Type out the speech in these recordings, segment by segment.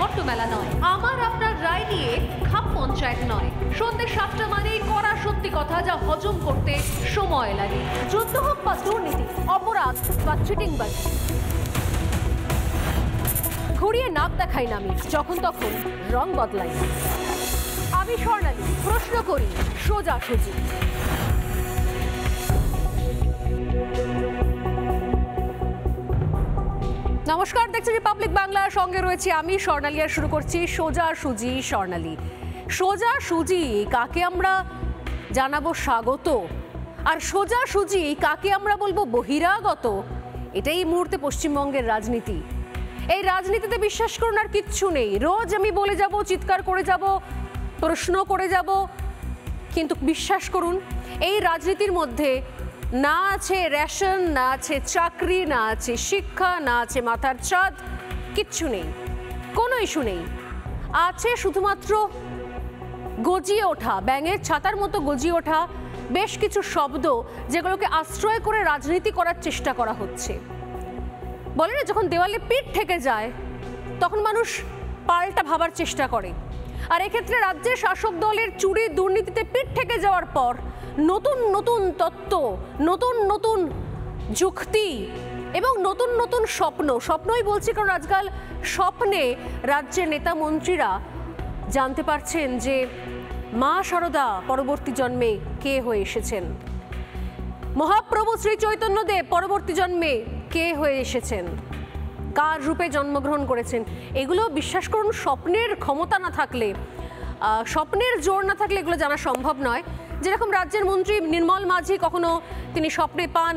ঘট্টমেলা নয়, আমার আপনার রায় নিয়ে খাপ পঞ্চায়েত নয়। সন্ধ্যে 7টা মানেই করা সত্যি কথা, যা হজম করতে সময় লাগে। যুদ্ধ হোক বা দুর্নীতি, অপরাধ বা চিটিংবাজি, ঘুরিয়ে নাক দেখাই না আমি, যখন তখন রং বদলাই। আমি স্বর্ণালী, প্রশ্ন করি সোজাসুজি। নমস্কার, দেখছেন রিপাবলিক বাংলার সঙ্গে রয়েছে আমি স্বর্ণালী, আর শুরু করছি সোজাসুজি স্বর্ণালী। সোজাসুজি কাকে আমরা জানাবো স্বাগত, আর সোজাসুজি কাকে আমরা বলবো বহিরাগত, এটাই এই মুহূর্তে পশ্চিমবঙ্গের রাজনীতি। এই রাজনীতিতে বিশ্বাস করুন আর কিচ্ছু নেই। রোজ আমি বলে যাব, চিৎকার করে যাব, প্রশ্ন করে যাব, কিন্তু বিশ্বাস করুন এই রাজনীতির মধ্যে না আছে রেশন, না আছে চাকরি, না আছে শিক্ষা, না আছে মাথার ছাদ, কিচ্ছু নেই, কোনো ইস্যু নেই। আছে শুধুমাত্র গজিয়ে ওঠা, ব্যাঙের ছাতার মতো গজিয়ে ওঠা বেশ কিছু শব্দ, যেগুলোকে আশ্রয় করে রাজনীতি করার চেষ্টা করা হচ্ছে। বলে না, যখন দেওয়ালে পিঠ ঠেকে যায় তখন মানুষ পাল্টা ভাবার চেষ্টা করে। আর এক্ষেত্রে রাজ্যের শাসক দলের চুরি দুর্নীতিতে পিঠ ঠেকে যাওয়ার পর নতুন নতুন তত্ত্ব, নতুন নতুন যুক্তি এবং নতুন নতুন স্বপ্নই বলছি, কারণ আজকাল স্বপ্নে রাজ্যের নেতা মন্ত্রীরা জানতে পারছেন যে মা শারদা পরবর্তী জন্মে কে হয়ে এসেছেন, মহাপ্রভু শ্রী চৈতন্যদেব পরবর্তী জন্মে কে হয়ে এসেছেন, কার রূপে জন্মগ্রহণ করেছেন। এগুলো বিশ্বাস করুন স্বপ্নের ক্ষমতা না থাকলে, স্বপ্নের জোর না থাকলে এগুলো জানা সম্ভব নয়। যেরকম রাজ্যের মন্ত্রী নির্মল মাঝি কখনো তিনি স্বপ্নে পান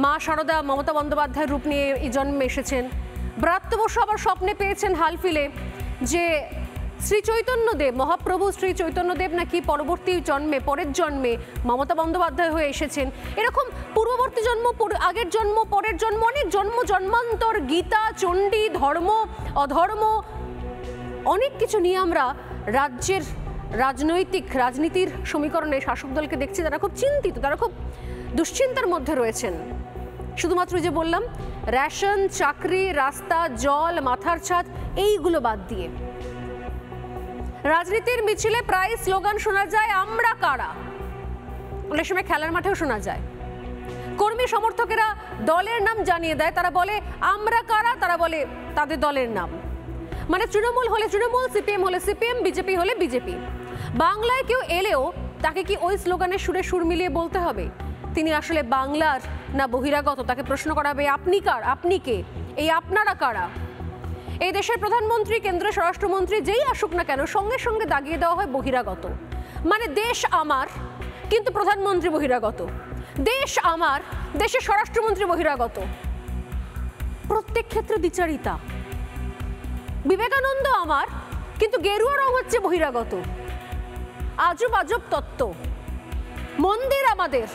মা শারদা মমতা বন্দ্যোপাধ্যায়ের রূপ নিয়ে এই জন্মে এসেছেন। ব্রাত্য বসু আবার স্বপ্নে পেয়েছেন হালফিলে যে শ্রী চৈতন্যদেব, মহাপ্রভু শ্রী চৈতন্যদেব নাকি পরবর্তী জন্মে, পরের জন্মে মমতা বন্দ্যোপাধ্যায় হয়ে এসেছেন। এরকম পূর্ববর্তী জন্ম, আগের জন্ম, পরের জন্ম, অনেক জন্ম জন্মান্তর, গীতা, চণ্ডী, ধর্ম, অধর্ম, অনেক কিছু নিয়ে আমরা রাজ্যের রাজনীতির সমীকরণে শাসক দলকে দেখছি। তারা খুব চিন্তিত, তারা খুব দুশ্চিন্তার মধ্যে রয়েছেন। শুধুমাত্র যে বললাম রেশন, চাকরি, রাস্তা, জল, মাথার ছাদ, এইগুলো বাদ দিয়ে রাজনীতির মিছিলে প্রায় স্লোগান শোনা যায়, আমরা কারা। অনেক সময় খেলার মাঠেও শোনা যায়। কর্মী সমর্থকেরা দলের নাম জানিয়ে দেয়, তারা বলে আমরা কারা, তারা বলে তাদের দলের নাম। মানে তৃণমূল হলে তৃণমূল, সিপিএম হলে সিপিএম, বিজেপি হলে বিজেপি। বাংলায় কেউ এলেও তাকে কি ওই স্লোগানের সুরে সুর মিলিয়ে বলতে হবে তিনি আসলে বাংলার না বহিরাগত? তাকে প্রশ্ন করা হবে আপনি কার, আপনি কে, এই আপনারা কারা? এই দেশের প্রধানমন্ত্রী, কেন্দ্রীয় স্বরাষ্ট্রমন্ত্রী যেই আসুক না কেন, সঙ্গে সঙ্গে দাগিয়ে দেওয়া হয় বহিরাগত। মানে দেশ আমার কিন্তু প্রধানমন্ত্রী বহিরাগত, দেশ আমার, দেশের স্বরাষ্ট্রমন্ত্রী বহিরাগত। প্রত্যেক ক্ষেত্রে দ্বিচারিতা। বিবেকানন্দ আমার কিন্তু গেরুয়া রং হচ্ছে বহিরাগত। আজব আজব তত্ত্ব। মন্দির আমাদের,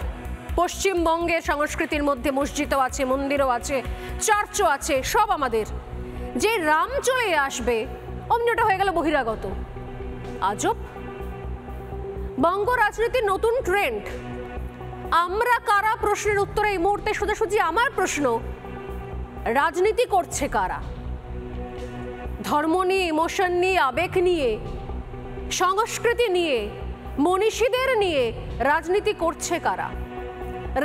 পশ্চিমবঙ্গের সংস্কৃতির মধ্যে মসজিদও আছে, মন্দিরও আছে, চার্চও আছে, সব আমাদের। যে রাম চলে আসবে অমনি ওটা হয়ে গেল বহিরাগত। আজব। বঙ্গ রাজনীতির নতুন ট্রেন্ড আমরা কারা প্রশ্নের উত্তরে এই মুহূর্তে সোজাসুজি আমার প্রশ্ন, রাজনীতি করছে কারা? ধর্ম নিয়ে, ইমোশন নিয়ে, আবেগ নিয়ে, সংস্কৃতি নিয়ে, মনীষীদের নিয়ে রাজনীতি করছে কারা?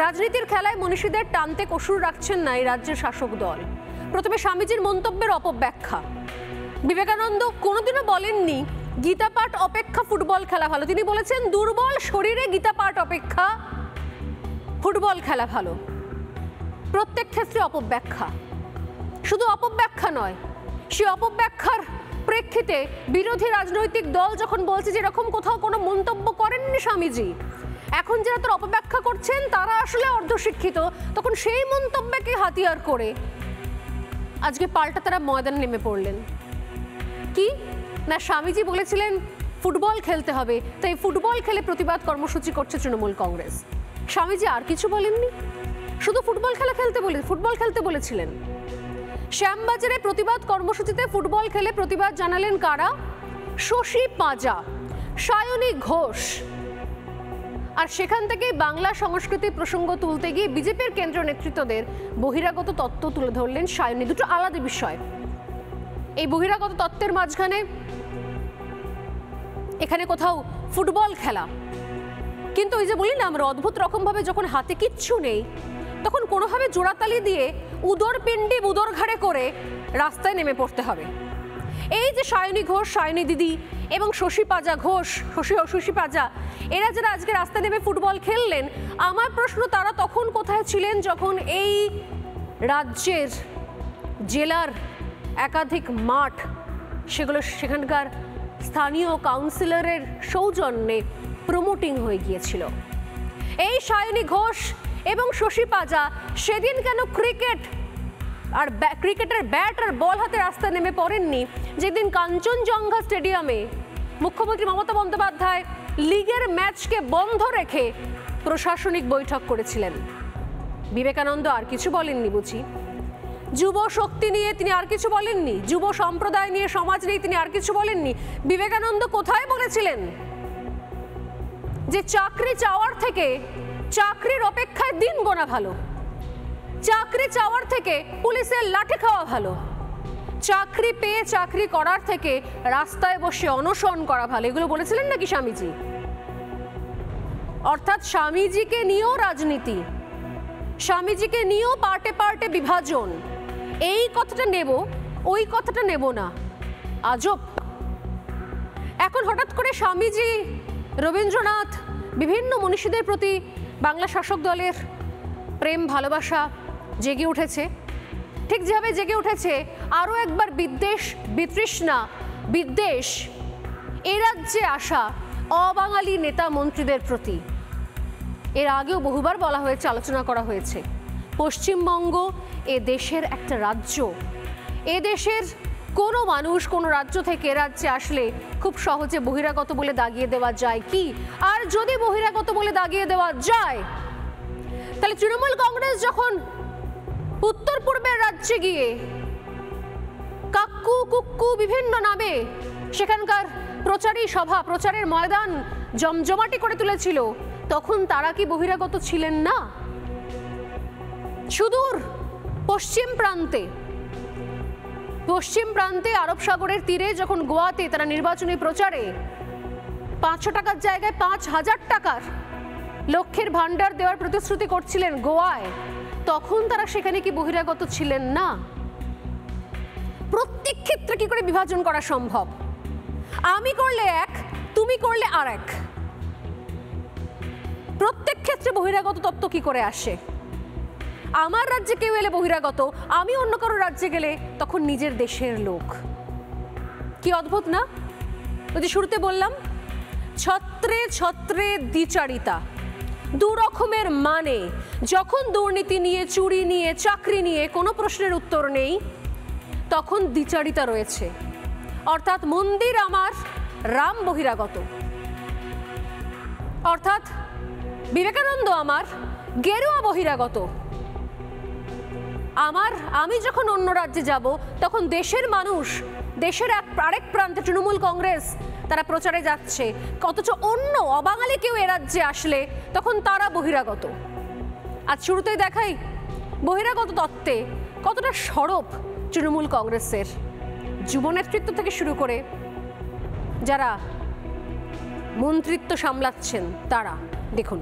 রাজনীতির খেলায় মনীষীদের টানতে কসুর রাখছেন না এই রাজ্যের শাসক দল। প্রথমে স্বামীজির মন্তব্যের অপব্যাখ্যা। বিবেকানন্দ কোনোদিনও বলেননি গীতা পাঠ অপেক্ষা ফুটবল খেলা ভালো। তিনি বলেছেন দুর্বল শরীরে গীতা পাঠ অপেক্ষা ফুটবল খেলা ভালো। প্রত্যেক ক্ষেত্রে অপব্যাখ্যা। শুধু অপব্যাখ্যা নয়, সে অপব্যাখ্যার প্রেক্ষিতে বিরোধী রাজনৈতিক দল যখন বলছে যে এরকম কোথাও কোনো মন্তব্য করেননি স্বামীজি, এখন যারা তার অপব্যাখ্যা করছেন তারা আসলে অর্ধশিক্ষিত, তখন সেই মন্তব্যকে হাতিয়ার করে আজকে পাল্টা তারা ময়দানে নেমে পড়লেন। কি না, স্বামীজি বলেছিলেন ফুটবল খেলতে হবে, তাই ফুটবল খেলে প্রতিবাদ কর্মসূচি করছে তৃণমূল কংগ্রেস। স্বামীজি আর কিছু বলেননি, শুধু ফুটবল খেলতে বলেছিলেন। শ্যামবাজারে প্রতিবাদ কর্মসূচিতে ফুটবল খেলে প্রতিবাদ জানালেন কারা? শশী পাঁজা, সায়নী ঘোষ। আর সেখান থেকে বাংলা সংস্কৃতির প্রসঙ্গ তুলতে গিয়ে বিজেপির কেন্দ্রীয় নেতৃত্বদের বহিরাগত তত্ত্ব তুলে ধরলেন সায়নী। দুটো আলাদা বিষয়। এই বহিরাগত তত্ত্বের মাঝখানে এখানে কোথাও ফুটবল খেলা, কিন্তু ওই যে বলি না আমরা অদ্ভুত রকমভাবে যখন হাতে কিচ্ছু নেই তখন কোনোভাবে জোড়াতালি দিয়ে উদর পিণ্ডি উদর ঘাড়ে করে রাস্তায় নেমে পড়তে হবে। এই যে সায়নী ঘোষ, সায়নী দিদি এবং শশী পাজা ঘোষ, শশী পাজা, এরা যারা আজকে রাস্তায় নেমে ফুটবল খেললেন, আমার প্রশ্ন তারা তখন কোথায় ছিলেন যখন এই রাজ্যের জেলার একাধিক মাঠ সেগুলো সেখানকার স্থানীয় কাউন্সিলরের সৌজন্যে প্রমোটিং হয়ে গিয়েছিল। এই সায়নী ঘোষ এবং শশী পাজা সেদিন কেন ক্রিকেটের ব্যাট আর বল হাতে রাস্তায় নেমে পড়েননি যেদিন কাঞ্চনজঙ্ঘা স্টেডিয়ামে মুখ্যমন্ত্রী মমতা বন্দ্যোপাধ্যায় লিগের ম্যাচকে বন্ধ রেখে প্রশাসনিক বৈঠক করেছিলেন? বিবেকানন্দ আর কিছু বলেননি বুঝি? যুব শক্তি নিয়ে তিনি আর কিছু বলেননি? যুব সম্প্রদায় নিয়ে, সমাজ নিয়ে তিনি আর কিছু বলেননি? বিবেকানন্দ কোথায় বলেছিলেন যে চাকরি চাওয়ার থেকে চাকরির অপেক্ষায় দিন গোনা ভালো, চাকরি চাওয়ার থেকে পুলিশের লাঠি খাওয়া ভালো, চাকরি পেয়ে চাকরি করার থেকে রাস্তায় বসে অনশন করা ভালো? এগুলো বলেছিলেন নাকি স্বামীজি? অর্থাৎ স্বামীজিকে নিয়েও রাজনীতি, স্বামীজিকে নিয়েও পার্টে পার্টে বিভাজন, এই কথাটা নেব ওই কথাটা নেব না, আজব। এখন হঠাৎ করে স্বামীজি, রবীন্দ্রনাথ, বিভিন্ন মনীষীদের প্রতি বাংলা শাসক দলের প্রেম ভালোবাসা জেগে উঠেছে। ঠিক যেভাবে জেগে উঠেছে আরও একবার বিদ্বেষ, বিতৃষ্ণা, বিদ্বেষ এ রাজ্যে আসা অবাঙালি নেতা মন্ত্রীদের প্রতি। এর আগেও বহুবার বলা হয়েছে, আলোচনা করা হয়েছে, পশ্চিমবঙ্গ এ দেশের একটা রাজ্য। এ দেশের কোনো মানুষ কোনো রাজ্য থেকে রাজ্যে আসলে খুব সহজে বহিরাগত বলে দাগিয়ে দেওয়া যায় কি? আর যদি বহিরাগত বলে দাগিয়ে দেওয়া যায় তাহলে তৃণমূল কংগ্রেস যখন উত্তর পূর্বের রাজ্যে গিয়ে কাক্কু কুক্কু বিভিন্ন নামে সেখানকার প্রচারী সভা, প্রচারের ময়দান জমজমাটি করে তুলেছিল, তখন তারা কি বহিরাগত ছিলেন না? সুদূর পশ্চিম প্রান্তে আরব সাগরের তীরে যখন গোয়াতে তারা নির্বাচনী প্রচারে 500 টাকার জায়গায় 5000 টাকার লক্ষ্যের ভান্ডার দেওয়ার প্রতিশ্রুতি করছিলেন গোয়ায়, তখন তারা সেখানে কি বহিরাগত ছিলেন না? প্রত্যেক ক্ষেত্রে কি করে বিভাজন করা সম্ভব? আমি করলে এক, তুমি করলে আর এক। প্রত্যেক ক্ষেত্রে বহিরাগত তত্ত্ব কি করে আসে? আমার রাজ্যে কেউ এলে বহিরাগত, আমি অন্য কারো রাজ্যে গেলে তখন নিজের দেশের লোক। কি অদ্ভুত না? ওই যে শুরুতে বললাম, ছত্রে ছত্রে দ্বিচারিতা, দু রকমের মানে। যখন দুর্নীতি নিয়ে, চুরি নিয়ে, চাকরি নিয়ে কোনো প্রশ্নের উত্তর নেই, তখন দ্বিচারিতা রয়েছে। অর্থাৎ মন্দির আমার, রাম বহিরাগত। অর্থাৎ বিবেকানন্দ আমার, গেরুয়া বহিরাগত। আমি যখন অন্য রাজ্যে যাব তখন দেশের মানুষ, দেশের আরেক প্রান্তে তৃণমূল কংগ্রেস তারা প্রচারে যাচ্ছে, অথচ অন্য অবাঙালি কেউ এ রাজ্যে আসলে তখন তারা বহিরাগত। আজ শুরুতেই দেখাই বহিরাগত তত্ত্বে কতটা সরব তৃণমূল কংগ্রেসের যুব নেতৃত্ব থেকে শুরু করে যারা মন্ত্রিত্ব সামলাচ্ছেন তারা। দেখুন।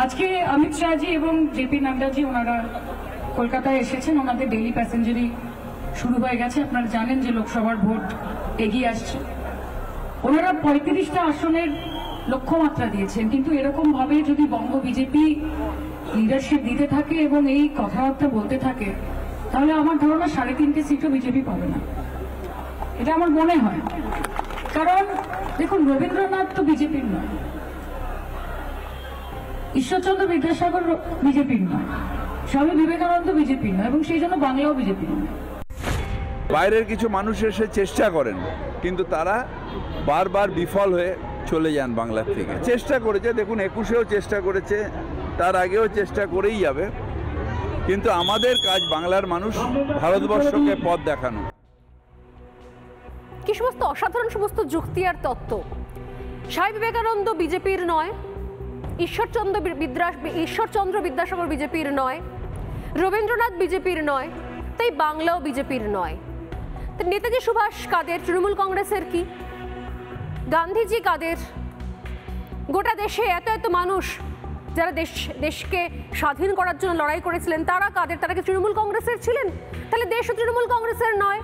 আজকে অমিত শাহজি এবং জেপি নাড্ডাজি ওনারা কলকাতায় এসেছেন, ওনাদের ডেইলি প্যাসেঞ্জারি শুরু হয়ে গেছে। আপনারা জানেন যে লোকসভার ভোট এগিয়ে আসছে। ওনারা 35টা আসনের লক্ষ্যমাত্রা দিয়েছেন, কিন্তু এরকম ভাবে যদি বঙ্গ বিজেপি লিডারশিপ দিতে থাকে এবং এই কথাবার্তা বলতে থাকে, তাহলে আমার ধারণা 3.5 সিটও বিজেপি পাবে না, এটা আমার মনে হয়। কারণ দেখুন, রবীন্দ্রনাথ তো বিজেপির নয়, ঈশ্বরচন্দ্র বিদ্যাসাগর বিজেপির নয়, স্বামী বিবেকানন্দ বিজেপির নয়, এবং সেই জন্য বাংলাও বিজেপির নয়। বাইরের কিছু মানুষ এসে চেষ্টা করেন, কিন্তু তারা বারবার বিফল হয়ে চলে যান বাংলার থেকে। চেষ্টা করেছে, দেখুন 21-এও চেষ্টা করেছে, তার আগেও চেষ্টা করেই যাবে, কিন্তু আমাদের কাজ বাংলার মানুষ, ভারতবর্ষকে পথ দেখানো। কি সমস্ত অসাধারণ সমস্ত যুক্তি আর তত্ত্ব। স্বামী বিবেকানন্দ বিজেপির নয়, ঈশ্বরচন্দ্র বিদ্যাসাগর বিজেপির নয়, রবীন্দ্রনাথ বিজেপির নয়, তাই বাংলাও বিজেপির নয়। নেতাজি সুভাষ কাদের? তৃণমূল কংগ্রেসের কি? গান্ধীজি কাদের? গোটা দেশে এত এত মানুষ যারা দেশকে স্বাধীন করার জন্য লড়াই করেছিলেন তারা কাদের? তারা কি তৃণমূল কংগ্রেসের ছিলেন? তাহলে দেশও তৃণমূল কংগ্রেসের নয়,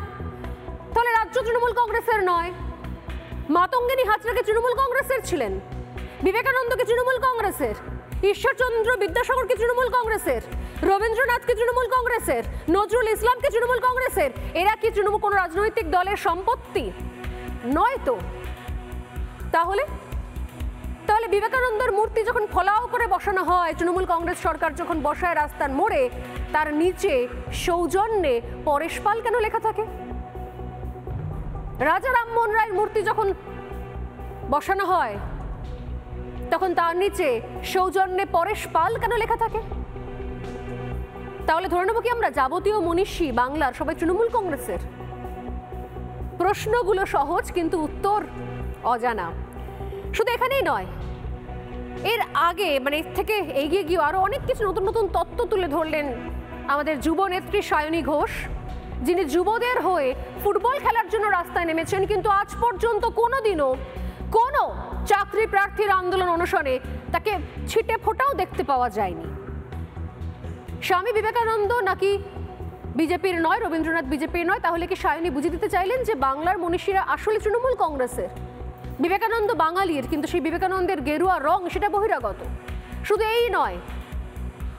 তাহলে রাজ্য তৃণমূল কংগ্রেসের নয়। মাতঙ্গিনী হাজরা তৃণমূল কংগ্রেসের ছিলেন? বিবেকানন্দ কি তৃণমূল কংগ্রেসের? ঈশ্বরচন্দ্র বিদ্যাসাগর কি তৃণমূল কংগ্রেসের? রবীন্দ্রনাথ কি তৃণমূল কংগ্রেসের? নজরুল ইসলাম কি তৃণমূল কংগ্রেসের? এরা কি তৃণমূল কোনো রাজনৈতিক দলের সম্পত্তি নয় তো? তাহলে তাহলে বিবেকানন্দর মূর্তি যখন ফলাও করে বসানো হয়, তৃণমূল কংগ্রেস সরকার যখন বসায় রাস্তার মোড়ে, তার নিচে সৌজন্যে পরেশ পাল কেন লেখা থাকে? রাজা রামমোহন রায়ের মূর্তি যখন বসানো হয় তখন তার নিচে সৌজন্যে পরেশ পাল কেন লেখা থাকে? তাহলে ধরে নেব কি আমরা যাবতীয় মনীষী বাংলার সবাই তৃণমূল কংগ্রেসের? প্রশ্নগুলো সহজ কিন্তু উত্তর অজানা। শুধু এখানেই নয়, এর আগে মানে এর থেকে এগিয়ে গিয়ে আরো অনেক কিছু নতুন নতুন তত্ত্ব তুলে ধরলেন আমাদের যুব নেত্রী সায়নী ঘোষ, যিনি যুবদের হয়ে ফুটবল খেলার জন্য রাস্তায় নেমেছেন, কিন্তু আজ পর্যন্ত কোনোদিনও কোনো চাকরি প্রার্থীর আন্দোলন অনশনে তাকে ছিটে ফোঁটাও দেখতে পাওয়া যায়নি। স্বামী বিবেকানন্দ নাকি বিজেপির নয়, রবীন্দ্রনাথ বিজেপির নয়, তাহলে কি সায়নী বুঝিয়ে দিতে চাইলেন যে বাংলার মনীষীরা আসলে তৃণমূল কংগ্রেসের? বিবেকানন্দ বাঙালির, কিন্তু সেই বিবেকানন্দের গেরুয়া রং সেটা বহিরাগত। শুধু এই নয়,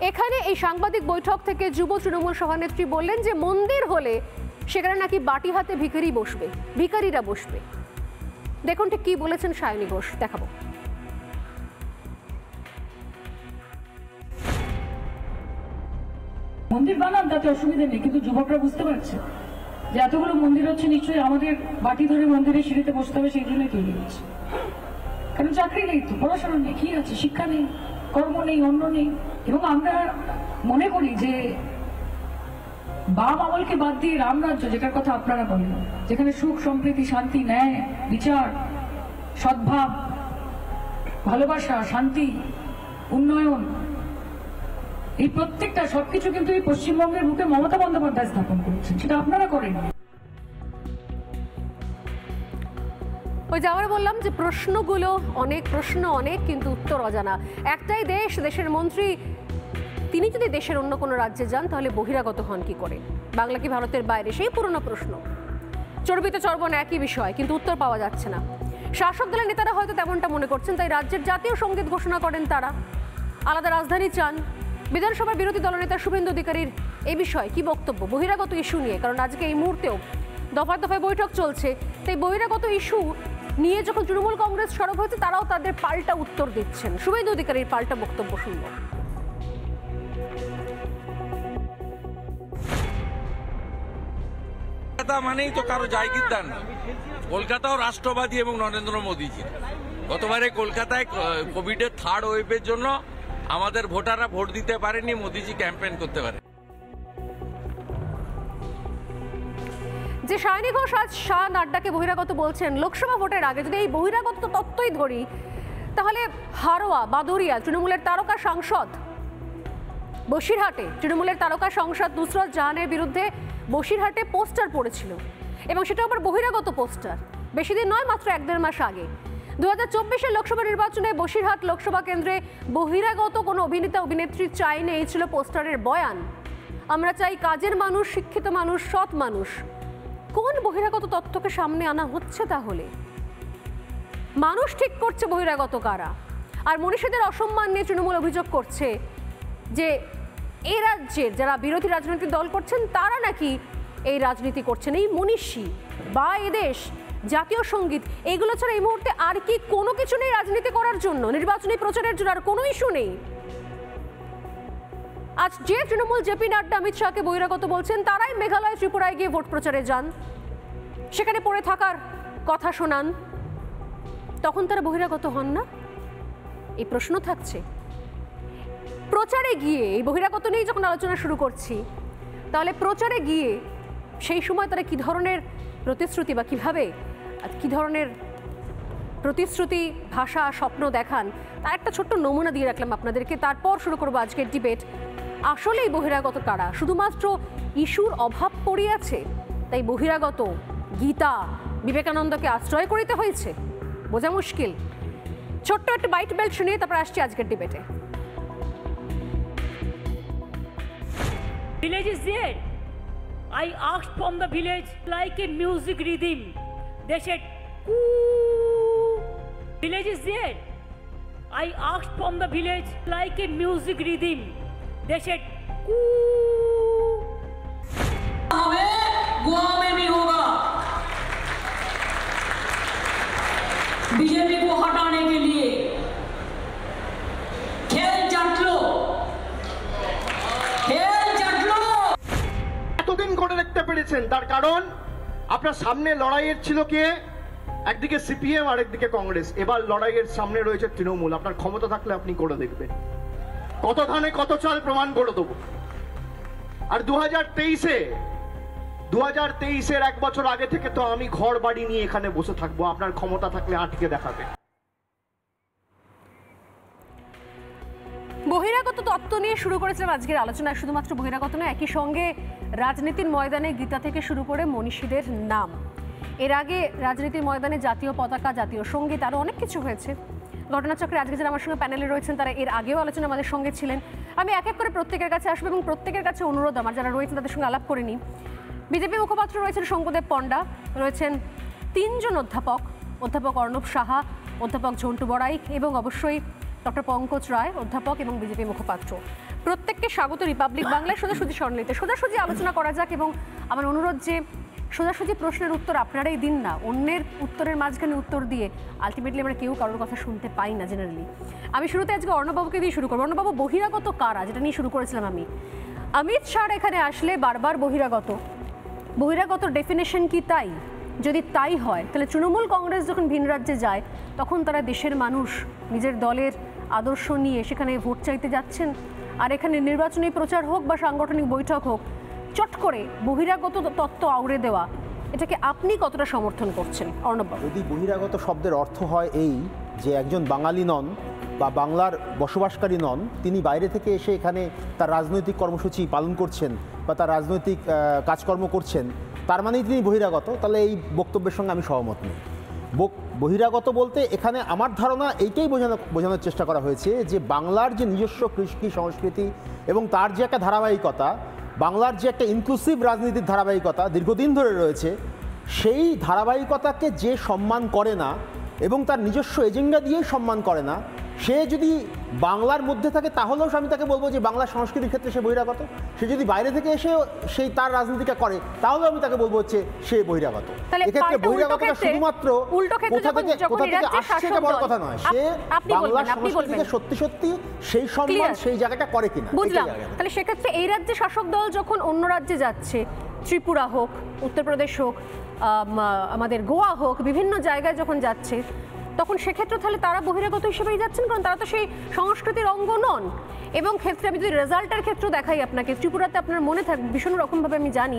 এখানে এই সাংবাদিক বৈঠক থেকে যুব তৃণমূল সভানেত্রী বললেন যে মন্দির হলে সেখানে নাকি বাটি হাতে ভিখারিরা বসবে। দেখুন ঠিক কি বলেছেন সায়নী ঘোষ, দেখাবো। মন্দির বানান, তাতে অসুবিধা নেই, কিন্তু যুবকরা বুঝতে পারছে যে এতগুলো মন্দির হচ্ছে নিশ্চয়ই আমাদের বাটি ধরে মন্দিরের সিঁড়িতে বসতে হবে, সেই জন্যই তৈরি হচ্ছে। কারণ চাকরি নেই তো, পড়াশোনা নেই, কি আছে, শিক্ষা নেই, কর্ম নেই, অন্য নেই। এবং আমরা মনে করি যে বাম আমলকে বাদ দিয়ে রামরাজ্য, যেটার কথা আপনারা বলেন, যেখানে সুখ, সম্প্রীতি, শান্তি, ন্যায়, বিচার, সদ্ভাব, ভালোবাসা, শান্তি, উন্নয়ন, এই প্রত্যেকটা সবকিছু কিন্তু এই পশ্চিমবঙ্গের বুকে মমতা বন্দ্যোপাধ্যায় স্থাপন করেছেন, সেটা আপনারা করেন। ওই যাওয়ার বললাম যে প্রশ্নগুলো অনেক কিন্তু উত্তর অজানা। একটাই দেশ, দেশের মন্ত্রী তিনি যদি দেশের অন্য কোনো রাজ্যে যান তাহলে বহিরাগত হন কি করে? বাংলা কি ভারতের বাইরে? সেই পুরনো প্রশ্ন। চর্বিত চর্বণ একই বিষয়, কিন্তু উত্তর পাওয়া যাচ্ছে না। শাসক দলের নেতারা হয়তো তেমনটা মনে করছেন, তাই রাজ্যের জাতীয় সঙ্গীত ঘোষণা করেন তারা, আলাদা রাজধানী চান। বিধানসভার বিরোধী দলনেতা শুভেন্দু অধিকারীর এই বিষয়ে কি বক্তব্য বহিরাগত ইস্যু নিয়ে? কারণ আজকে এই মুহূর্তেও দফায় দফায় বৈঠক চলছে, তাই বহিরাগত ইস্যু নিয়ে যখন তৃণমূল কংগ্রেস সরব হয়েছে তারাও তাদের পাল্টা উত্তর দিচ্ছেন। শুভেন্দু অধিকারীর পাল্টা বক্তব্য শুনব। কলকাতা মানেই তো কারো জায়গিরদার না, কলকাতাও রাষ্ট্রবাদী এবং নরেন্দ্র মোদীজি। গতবারে কলকাতায় কোভিডের থার্ড ওয়েভের জন্য আমাদের ভোটাররা ভোট দিতে পারেনি, মোদীজি ক্যাম্পেইন করতে পারে। যে সায়নী ঘোষ আজ শাহ নাড্ডাকে বহিরাগত বলছেন লোকসভা ভোটের আগে, যদি এই বহিরাগত তত্ত্বই ধরি তাহলে হারোয়া বাদুরিয়া তৃণমূলের তারকা সাংসদ, বসিরহাটে তৃণমূলের তারকা সাংসদ নুসরত জাহানের বিরুদ্ধে বসিরহাটে পোস্টার পড়েছিল, এবং সেটা আবার বহিরাগত পোস্টার। বেশি দিন নয়, মাত্র 1-1.5 মাস আগে 2024-এর লোকসভা নির্বাচনে বসিরহাট লোকসভা কেন্দ্রে বহিরাগত কোনো অভিনেতা অভিনেত্রী চাই না, এই ছিল পোস্টারের বয়ান। আমরা চাই কাজের মানুষ, শিক্ষিত মানুষ, সৎ মানুষ। কোন বহিরাগত তত্ত্বকে সামনে আনা হচ্ছে তাহলে? মানুষ ঠিক করছে বহিরাগত কারা। আর মনীষীদের অসম্মান নিয়ে তৃণমূল অভিযোগ করছে যে এই রাজ্যের যারা বিরোধী রাজনৈতিক দল করছেন তারা নাকি এই রাজনীতি করছেন। এই মনীষী বা এদেশ, জাতীয় সঙ্গীত, এগুলো ছাড়া এই মুহূর্তে আর কি কোনো কিছু নেই রাজনীতি করার জন্য, নির্বাচনী প্রচারের জন্য আর কোনো ইস্যু নেই। আজ যে তৃণমূল জেপি নাড্ডা অমিত শাহকে বহিরাগত বলছেন, তারাই মেঘালয় ত্রিপুরায় গিয়ে ভোট প্রচারে যান, সেখানে পড়ে থাকার কথা শোনান, তখন তারা বহিরাগত হন না? এই প্রশ্ন থাকছে। প্রচারে গিয়ে এই বহিরাগত নিয়ে যখন আলোচনা শুরু করছি, তাহলে প্রচারে গিয়ে সেই সময় তারা কি ধরনের প্রতিশ্রুতি বা কিভাবে কি ধরনের প্রতিশ্রুতি, ভাষা, স্বপ্ন দেখান, তার একটা ছোট্ট নমুনা দিয়ে রাখলাম আপনাদেরকে। তারপর শুরু করবো আজকের ডিবেট। আসলেই বহিরাগত কারা? শুধুমাত্র ইস্যুর অভাব পড়িয়াছে তাই বহিরাগত গীতা বিবেকানন্দকে আশ্রয় করিতে হয়েছে? বোঝা মুশকিল। ছোট্ট একটা বাইট বেল্ট শুনিয়ে তারপর আসছি আজকের ডিবেটে। Village is there. I asked from the village like a music rhythm. They said, "Ooh." Village is there. I asked from the village like a music rhythm. They said, "Ooh." हमें गोवा में भी होगा। BJP को हटाने के लिए खेल जट लो, खेल जट लो। এতদিন করে দেখতে পেরেছেন, তার কারণ আপনার সামনে লড়াইয়ের ছিল কে? একদিকে সিপিএম আর একদিকে কংগ্রেস। এবার লড়াইয়ের সামনে রয়েছে তৃণমূল। আপনার ক্ষমতা থাকলে আপনি করে দেখবেন, কত ধানে কত চাল প্রমাণ করে দেবো। আর 2023-এর এক বছর আগে থেকে তো আমি ঘর বাড়ি নিয়ে এখানে বসে থাকবো, আপনার ক্ষমতা থাকলে আটকে দেখাবে। বহিরাগত তত্ত্ব নিয়ে শুরু করেছিলাম আজকের আলোচনা। শুধুমাত্র বহিরাগত নয়, একই সঙ্গে রাজনীতির ময়দানে গীতা থেকে শুরু করে মনীষীদের নাম। এর আগে রাজনীতির ময়দানে জাতীয় পতাকা, জাতীয় সঙ্গীত, আরও অনেক কিছু হয়েছে। ঘটনাচক্রে আজকে যারা আমার সঙ্গে প্যানেলে রয়েছেন তারা এর আগেও আলোচনা আমাদের সঙ্গে ছিলেন। আমি এক এক করে প্রত্যেকের কাছে আসবো এবং প্রত্যেকের কাছে অনুরোধ আমার, যারা রয়েছেন তাদের সঙ্গে আলাপ করে নিই। বিজেপি মুখপাত্র রয়েছেন শঙ্করদেব পণ্ডা, রয়েছেন তিনজন অধ্যাপক, অধ্যাপক অর্ণব সাহা, অধ্যাপক ঝন্টু বড়াইক এবং অবশ্যই ডক্টর পঙ্কজ রায়, অধ্যাপক এবং বিজেপি মুখপাত্র। প্রত্যেককে স্বাগত রিপাবলিক বাংলায় সোজাসুজি স্বর্ণালীতে। সোজাসুজি আলোচনা করা যাক এবং আমার অনুরোধ যে সোজাসুজি প্রশ্নের উত্তর আপনারাই দিন না, অন্যের উত্তরের মাঝখানে উত্তর দিয়ে আলটিমেটলি আমরা কেউ কারোর কথা শুনতে পাই না জেনারেলি। আমি শুরুতে আজকে অর্ণববাবুকে দিয়ে শুরু করবো। অর্ণববাবু, বহিরাগত কারা, যেটা নিয়ে শুরু করেছিলাম আমি। অমিত শাহ এখানে আসলে বারবার বহিরাগত ডেফিনেশন কি তাই? যদি তাই হয় তাহলে তৃণমূল কংগ্রেস যখন ভিন রাজ্যে যায় তখন তারা দেশের মানুষ নিজের দলের আদর্শ নিয়ে সেখানে ভোট চাইতে যাচ্ছেন, আর এখানে নির্বাচনী প্রচার হোক বা সাংগঠনিক বৈঠক হোক, চট করে বহিরাগত তত্ত্ব আউড়ে দেওয়া, এটাকে আপনি কতটা সমর্থন করছেন অর্ণববাবু? যদি বহিরাগত শব্দের অর্থ হয় এই যে একজন বাঙালি নন বা বাংলার বসবাসকারী নন, তিনি বাইরে থেকে এসে এখানে তার রাজনৈতিক কর্মসূচি পালন করছেন বা তার রাজনৈতিক কাজকর্ম করছেন, তার মানেই তিনি বহিরাগত, তাহলে এই বক্তব্যের সঙ্গে আমি সহমত নই। বহিরাগত বলতে এখানে আমার ধারণা এইটাই বোঝানোর চেষ্টা করা হয়েছে যে বাংলার যে নিজস্ব কৃষি সংস্কৃতি এবং তার যে একটা ধারাবাহিকতা, বাংলার যে একটা ইনক্লুসিভ রাজনীতির ধারাবাহিকতা দীর্ঘদিন ধরে রয়েছে, সেই ধারাবাহিকতাকে যে সম্মান করে না এবং তার নিজস্ব এজেন্ডা দিয়েই সম্মান করে না, সে যদি বাংলার মধ্যে থাকে তাহলেও আমি তাকে বলবো যে বাংলা সংস্কৃতির ক্ষেত্রে সে বহিরাগত। সে যদি বাইরে থেকে এসে সেই তার রাজনীতিটা করে তাহলে আমি তাকে বলবো হচ্ছে সে বহিরাগত। এক্ষেত্রে বহিরাগতটা শুধুমাত্র কোথা থেকে আসছে এটা বড় কথা নয়, সে বাংলা সংস্কৃতিকে সত্যি সত্যি সেই সম্মান সেই জায়গাটা করে কিনা। বুঝলাম। তাহলে সেক্ষেত্রে এই রাজ্যে শাসক দল যখন অন্য রাজ্যে যাচ্ছে, ত্রিপুরা হোক, উত্তরপ্রদেশ হোক, আমাদের গোয়া হোক, বিভিন্ন জায়গায় যখন যাচ্ছে, তখন সেক্ষেত্রে তাহলে তারা বহিরাগত হিসেবেই যাচ্ছেন, কারণ তারা তো সেই সংস্কৃতির অঙ্গ নন। এবং ক্ষেত্রে আমি যদি রেজাল্টের ক্ষেত্র দেখাই আপনাকে, ত্রিপুরাতে আপনার মনে থাকবে ভীষণ রকমভাবে আমি জানি,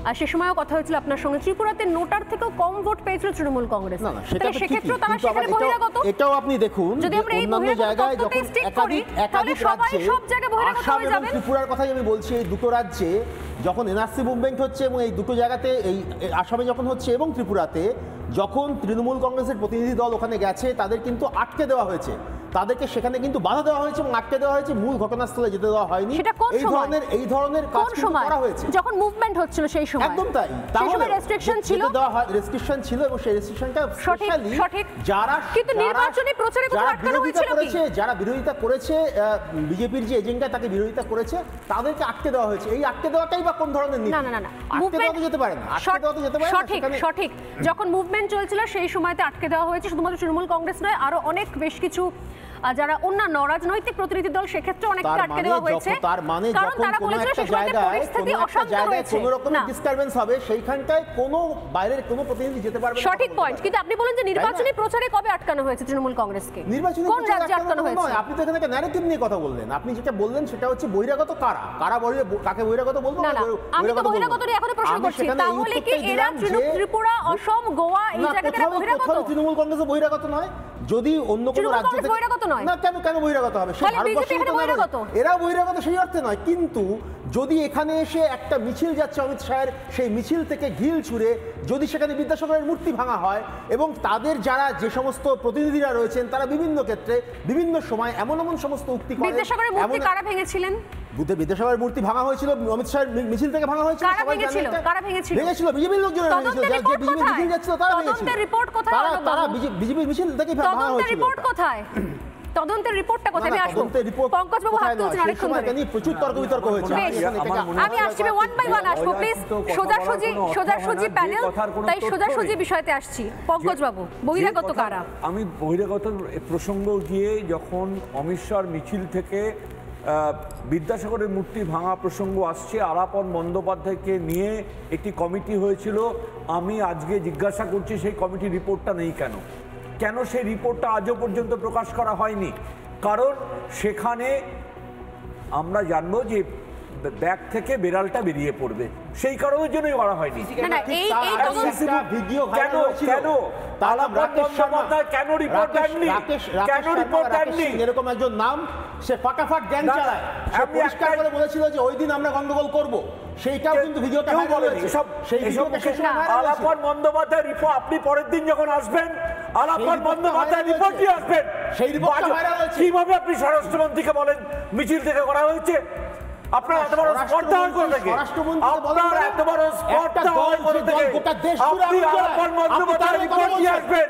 আর সে সময়ও কথা হয়েছিল আপনার সঙ্গে, ত্রিপুরাতে নোটার থেকেও কম ভোট পেয়েছিল তৃণমূল কংগ্রেস। সেক্ষেত্রে তারা সেখানে বহিরাগত। এটাও আপনি দেখুন যদি আমরা এই অন্যান্য জায়গায় যখন একাধিক রাজ্যে, আসাম এবং ত্রিপুরার কথাই আমি বলছি, এই দুটো রাজ্যে যখন এনআরসি মুভমেন্ট হচ্ছে এবং এই দুটো জায়গাতে, এই আসামে যখন হচ্ছে এবং ত্রিপুরাতে যখন তৃণমূল কংগ্রেসের প্রতিনিধি দল ওখানে গেছে, তাদের কিন্তু আটকে দেওয়া হয়েছে, তাদেরকে সেখানে কিন্তু বাধা দেওয়া হয়েছে এবং আটকে দেওয়া হয়েছে, মূল ঘটনাস্থলে যেতে দেওয়া হয়নি। এই ধরনের কাজ করা হয়েছে যখন মুভমেন্ট হচ্ছিল সেই সময়। একদম তাই। তাহলে রেস্ট্রিকশন ছিল, রেস্ট্রিকশন ছিল এবং সেই রেস্ট্রিকশনটা স্পেশালি যারা কিন্তু নির্বাচনী প্রচারে কোথাও আটকানো হয়েছিল কি? যারা বিরোধিতা করেছে, বিজেপির যে এজেন্ডা তাকে বিরোধিতা করেছে, তাদেরকে আটকে দেওয়া হয়েছে। এই আটকে দেওয়াটাই বা কোন ধরনের নীতি? না, আটকে দেওয়া যেতে পারে না, আটকে দেওয়া যেতে পারে না। সঠিক। যখন মুভমেন্ট চলছিল সেই সময়তে আটকে দেওয়া হয়েছে। শুধুমাত্র তৃণমূল কংগ্রেস নয়, আরো অনেক বেশ কিছু যারা অন্যান্য রাজনৈতিক প্রতিনিধি দল সেক্ষেত্রে অনেককে আটকে দেওয়া হয়েছে। তার মানে কারণ যখন তারা কোনো বলেছিল একটা সেই সময় জায়গায় পরিস্থিতি অশান্ত রয়েছে। কোনো রকমের ডিস্টারবেন্স হবে সেইখানটায় কোনো বাইরের কোনো প্রতিনিধি যেতে পারবে না। সঠিক পয়েন্ট, কিন্তু আপনি বলেন যে নির্বাচনী প্রচারে কবে আটকানো হয়েছে তৃণমূল কংগ্রেসকে? নির্বাচনী কোন রাজ্যে আটকানো হয়েছে? আপনি তো এখানে একটা ন্যারেটিভ নিয়ে কথা বললেন। আপনি যেটা বললেন সেটা হচ্ছে বহিরাগত কারা কাকে বহিরাগত বলবো? না না, আমি তো বহিরাগত নিয়ে এখনো প্রশ্ন করছি। তাহলে কি এরা ত্রিপুরা, অসম, গোয়া এই জায়গাতে বহিরাগত? তৃণমূল কংগ্রেস বহিরাগত নয়। যদি অন্য কোনো রাজ্য থেকে বহিরাগত নয় না, কেন বহিরাগত হবে? এরাও বহিরাগত সেই অর্থে নয়, কিন্তু যদি এখানে এসে একটা মিছিল যাচ্ছে অমিত শাহের, সেই মিছিল থেকে ঢিল ছুঁড়ে যদি সেখানে বিদ্যাসাগরের মূর্তি ভাঙা হয় এবং তাদের যারা যে সমস্ত প্রতিনিধিরা রয়েছেন তারা বিভিন্ন ক্ষেত্রে বিভিন্ন সময় এমন সমস্ত উক্তি করেন। বিদ্যাসাগরের মূর্তি কারা ভেঙেছিলেন? বিদ্যাসাগরের মূর্তি ভাঙা হয়েছিল অমিত শাহের মিছিল থেকে ভাঙা হয়েছিল। কারা ভেঙেছিল? বিজেপির লোকজন ভেঙেছিল। যে বিজেপি মিছিল যাচ্ছিল তারা ভেঙেছিল। তদন্তের রিপোর্ট কোথায়? তারা বিজেপির মিছিল থেকে ভাঙা হয়েছিল। রিপোর্ট কোথায়? তদন্তের রিপোর্টটা কোথায়? আমি আসবো। পঙ্কজ বাবু হাত তুলছেন আরেকক্ষণ ধরে। প্রচুর তর্ক বিতর্ক হয়েছে। আমি আসছি, ওয়ান বাই ওয়ান আসবো প্লিজ। সোজাসুজি প্যানেল, তাই সোজাসুজি বিষয়তে আসছি। পঙ্কজ বাবু, বহিরাগত কারা? আমি বহিরাগত প্রসঙ্গ গিয়ে যখন অমিত শাহর মিছিল থেকে বিদ্যাসাগরের মূর্তি ভাঙা প্রসঙ্গ আসছে, আলাপন বন্দ্যোপাধ্যায়কে নিয়ে একটি কমিটি হয়েছিল। আমি আজকে জিজ্ঞাসা করছি সেই কমিটির রিপোর্টটা নেই কেন সেই রিপোর্টটা আজও পর্যন্ত প্রকাশ করা হয়নি? কারণ সেখানে আমরা জানবো যে ব্যাগ থেকে বেড়ালটা বেরিয়ে পড়বে, সেই কারণের জন্যই করা হয়নি। এরকম একজন নাম, সে ফাটাফাট গ্যাং চালায়, সে পরিষ্কার করে বলেছিল যে ওই দিন আমরা গন্ডগোল করব, সেইটাও কিন্তু ভিডিওটা ভাইরাল হয়েছে। আলাপন বন্দ্যোপাধ্যায় রিপোর্ট আপনি পরের দিন যখন আসবেন, আলাপন বন্দ্যোপাধ্যায় রিপোর্ট দিয়ে আসবেন। সেই রিপোর্টটা ভাইরাল হয়েছে। কিভাবে আপনি স্বরাষ্ট্রমন্ত্রীকে বলেন মিছিল থেকে করা হয়েছে? আপনার এত বড় স্পর্ধা হয় কোথা থেকে? আপনার এত বড় স্পর্ধা হয় কোথা থেকে? আপনি আলাপন বন্দ্যোপাধ্যায় রিপোর্ট দিয়ে আসবেন।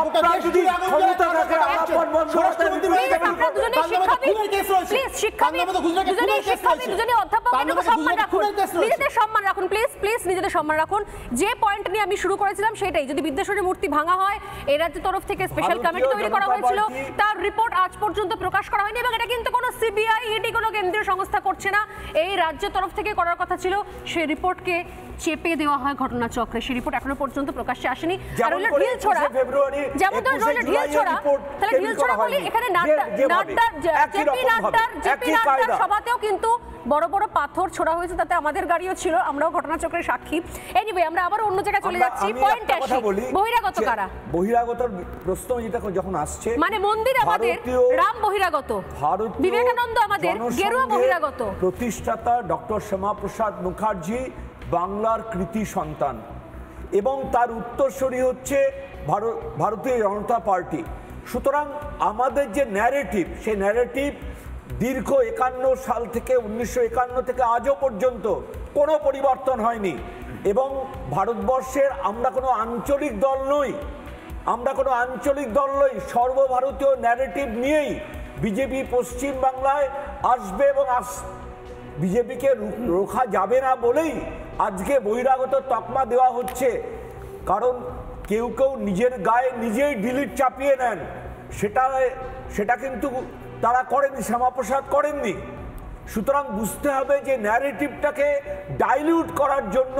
আপনার যদি ক্ষমতা থাকে আলাপন বন্দ্যোপাধ্যায় নিজেদের সম্মান রাখুন। যে পয়েন্ট নিয়ে আমি শুরু করেছিলাম সেটাই, যদি বিদ্যাসাগরের মূর্তি ভাঙা হয়, এই রাজ্যের তরফ থেকে স্পেশাল কমিটি তৈরি করা হয়েছিল, তার রিপোর্ট আজ পর্যন্ত প্রকাশ করা হয়নি এবং এটা কিন্তু কোনো সিবিআই, ইডি, কোনো কেন্দ্রীয় সংস্থা করছে না, এই রাজ্যের তরফ থেকে করার কথা ছিল। সেই রিপোর্টকে চেপে দেওয়া হয় ঘটনাচক্রে, সেই রিপোর্ট এখনো পর্যন্ত প্রকাশ্যে আসেনি। আর হলো ঢিল ছোড়া, যেমন ধরুন ঢিল ছোড়া, তাহলে ঢিল ছোড়া বলি এখানে জেপি নাড্ডার সভাতেও কিন্তু বড় বড় পাথর ছোড়া হয়েছে, তাতে আমাদের গাড়িও ছিল, আমরাও ঘটনাচক্রের সাক্ষী। এনিওয়ে, আমরা আবার অন্য জায়গায় চলে যাচ্ছি। পয়েন্টে আসি, বহিরাগত কারা? বহিরাগতর প্রশ্ন যেটা যখন আসছে, মানে মন্দির আমাদের, রাম বহিরাগত, বিবেকানন্দ আমাদের, গেরুয়া বহিরাগত। প্রতিষ্ঠাতা ডক্টর শ্যামাপ্রসাদ মুখার্জি বাংলার কৃতি সন্তান এবং তার উত্তরসূরি হচ্ছে ভারতীয় জনতা পার্টি। সুতরাং আমাদের যে ন্যারেটিভ, সেই ন্যারেটিভ দীর্ঘ 51 সাল থেকে 1951 থেকে আজও পর্যন্ত কোনো পরিবর্তন হয়নি। এবং ভারতবর্ষের আমরা কোনো আঞ্চলিক দল নই, সর্বভারতীয় ন্যারেটিভ নিয়েই বিজেপি পশ্চিম বাংলায় আসবে এবং বিজেপিকে রোখা যাবে না বলেই আজকে বহিরাগত তকমা দেওয়া হচ্ছে। কারণ কেউ নিজের গায়ে নিজেই ডিলিট চাপিয়ে নেন, সেটা কিন্তু তারা করেনি, শ্যামাপ্রসাদ করেননি। সুতরাং বুঝতে হবে যে ন্যারেটিভটাকে ডাইলিউট করার জন্য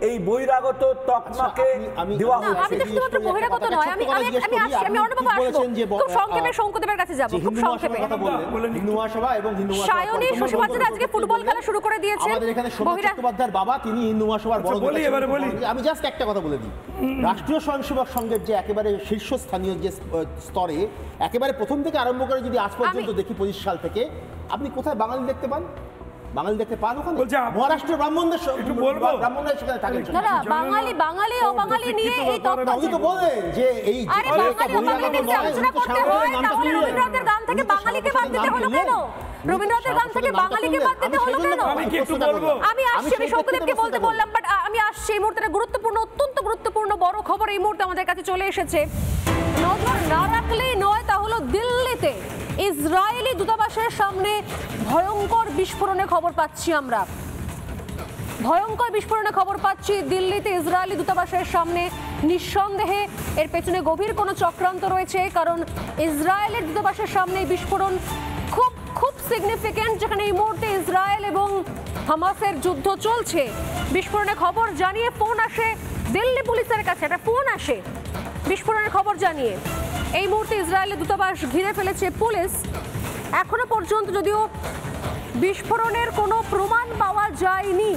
এই বহিরাগত তকমাকে দেওয়া হচ্ছে। আমি তো শুধুমাত্র বহিরাগত নয়, আমি অনুভব আসবো খুব সংক্ষেপে শঙ্কুদেবের কাছে যাব, খুব সংক্ষেপে। সায়নী সুষমাচাঁদ আজকে ফুটবল খেলা শুরু করে দিয়েছেন। আমাদের এখানে সোমনাথ চট্টোপাধ্যায়ের বাবা, তিনি হিন্দু মহাসভার বড়। আমি জাস্ট একটা কথা বলে দিই, রাষ্ট্রীয় স্বয়ংসেবক সংঘের যে একেবারে শীর্ষস্থানীয় যে স্তরে একেবারে প্রথম থেকে আরম্ভ করে যদি আজ পর্যন্ত দেখি 25 সাল থেকে, আপনি কোথায় বাঙালি দেখতে পান? বাঙালি দেখতে পান ওখানে? মহারাষ্ট্র ব্রাহ্মণদের সেখানে থাকেন। বাঙালি অবাঙালি নিয়ে এই তত্ত্ব উনি তো বলেন যে এই রবীন্দ্রনাথের গান থেকে বাঙালিকে বাদ দিতে হলো কেন? রবীন্দ্রনাথের গান থেকে বাঙালিকে বাদ দিতে হলো কেন? আমি আসছি, আমি শঙ্কুদেবকে বলতে বললাম, বাট আমি আসছি। এই মুহূর্তে গুরুত্বপূর্ণ, অত্যন্ত গুরুত্বপূর্ণ বড় খবর এই মুহূর্তে আমাদের কাছে চলে এসেছে। নজর না রাখলেই নয়, তা হলো দিল্লিতে ইসরায়েলি দূতাবাসের সামনে ভয়ঙ্কর বিস্ফোরণের খবর পাচ্ছি আমরা। ভয়ঙ্কর বিস্ফোরণের খবর পাচ্ছি দিল্লিতে ইসরায়েলি দূতাবাসের সামনে নিঃসন্দেহে এর পেছনে গভীর কোনো চক্রান্ত রয়েছে, কারণ ইসরায়েলের দূতাবাসের সামনে বিস্ফোরণ খুব খুব সিগনিফিক্যান্ট, যেখানে এই মুহূর্তে ইসরায়েল এবং হামাসের যুদ্ধ চলছে। বিস্ফোরণের খবর জানিয়ে ফোন আসে দিল্লি পুলিশের কাছে, একটা ফোন আসে বিস্ফোরণের খবর জানিয়ে। এই মুহূর্তে ইসরায়েলের দূতাবাস ঘিরে ফেলেছে পুলিশ। এখনো পর্যন্ত যদিও বিস্ফোরণের কোনো প্রমাণ পাওয়া যায়নি।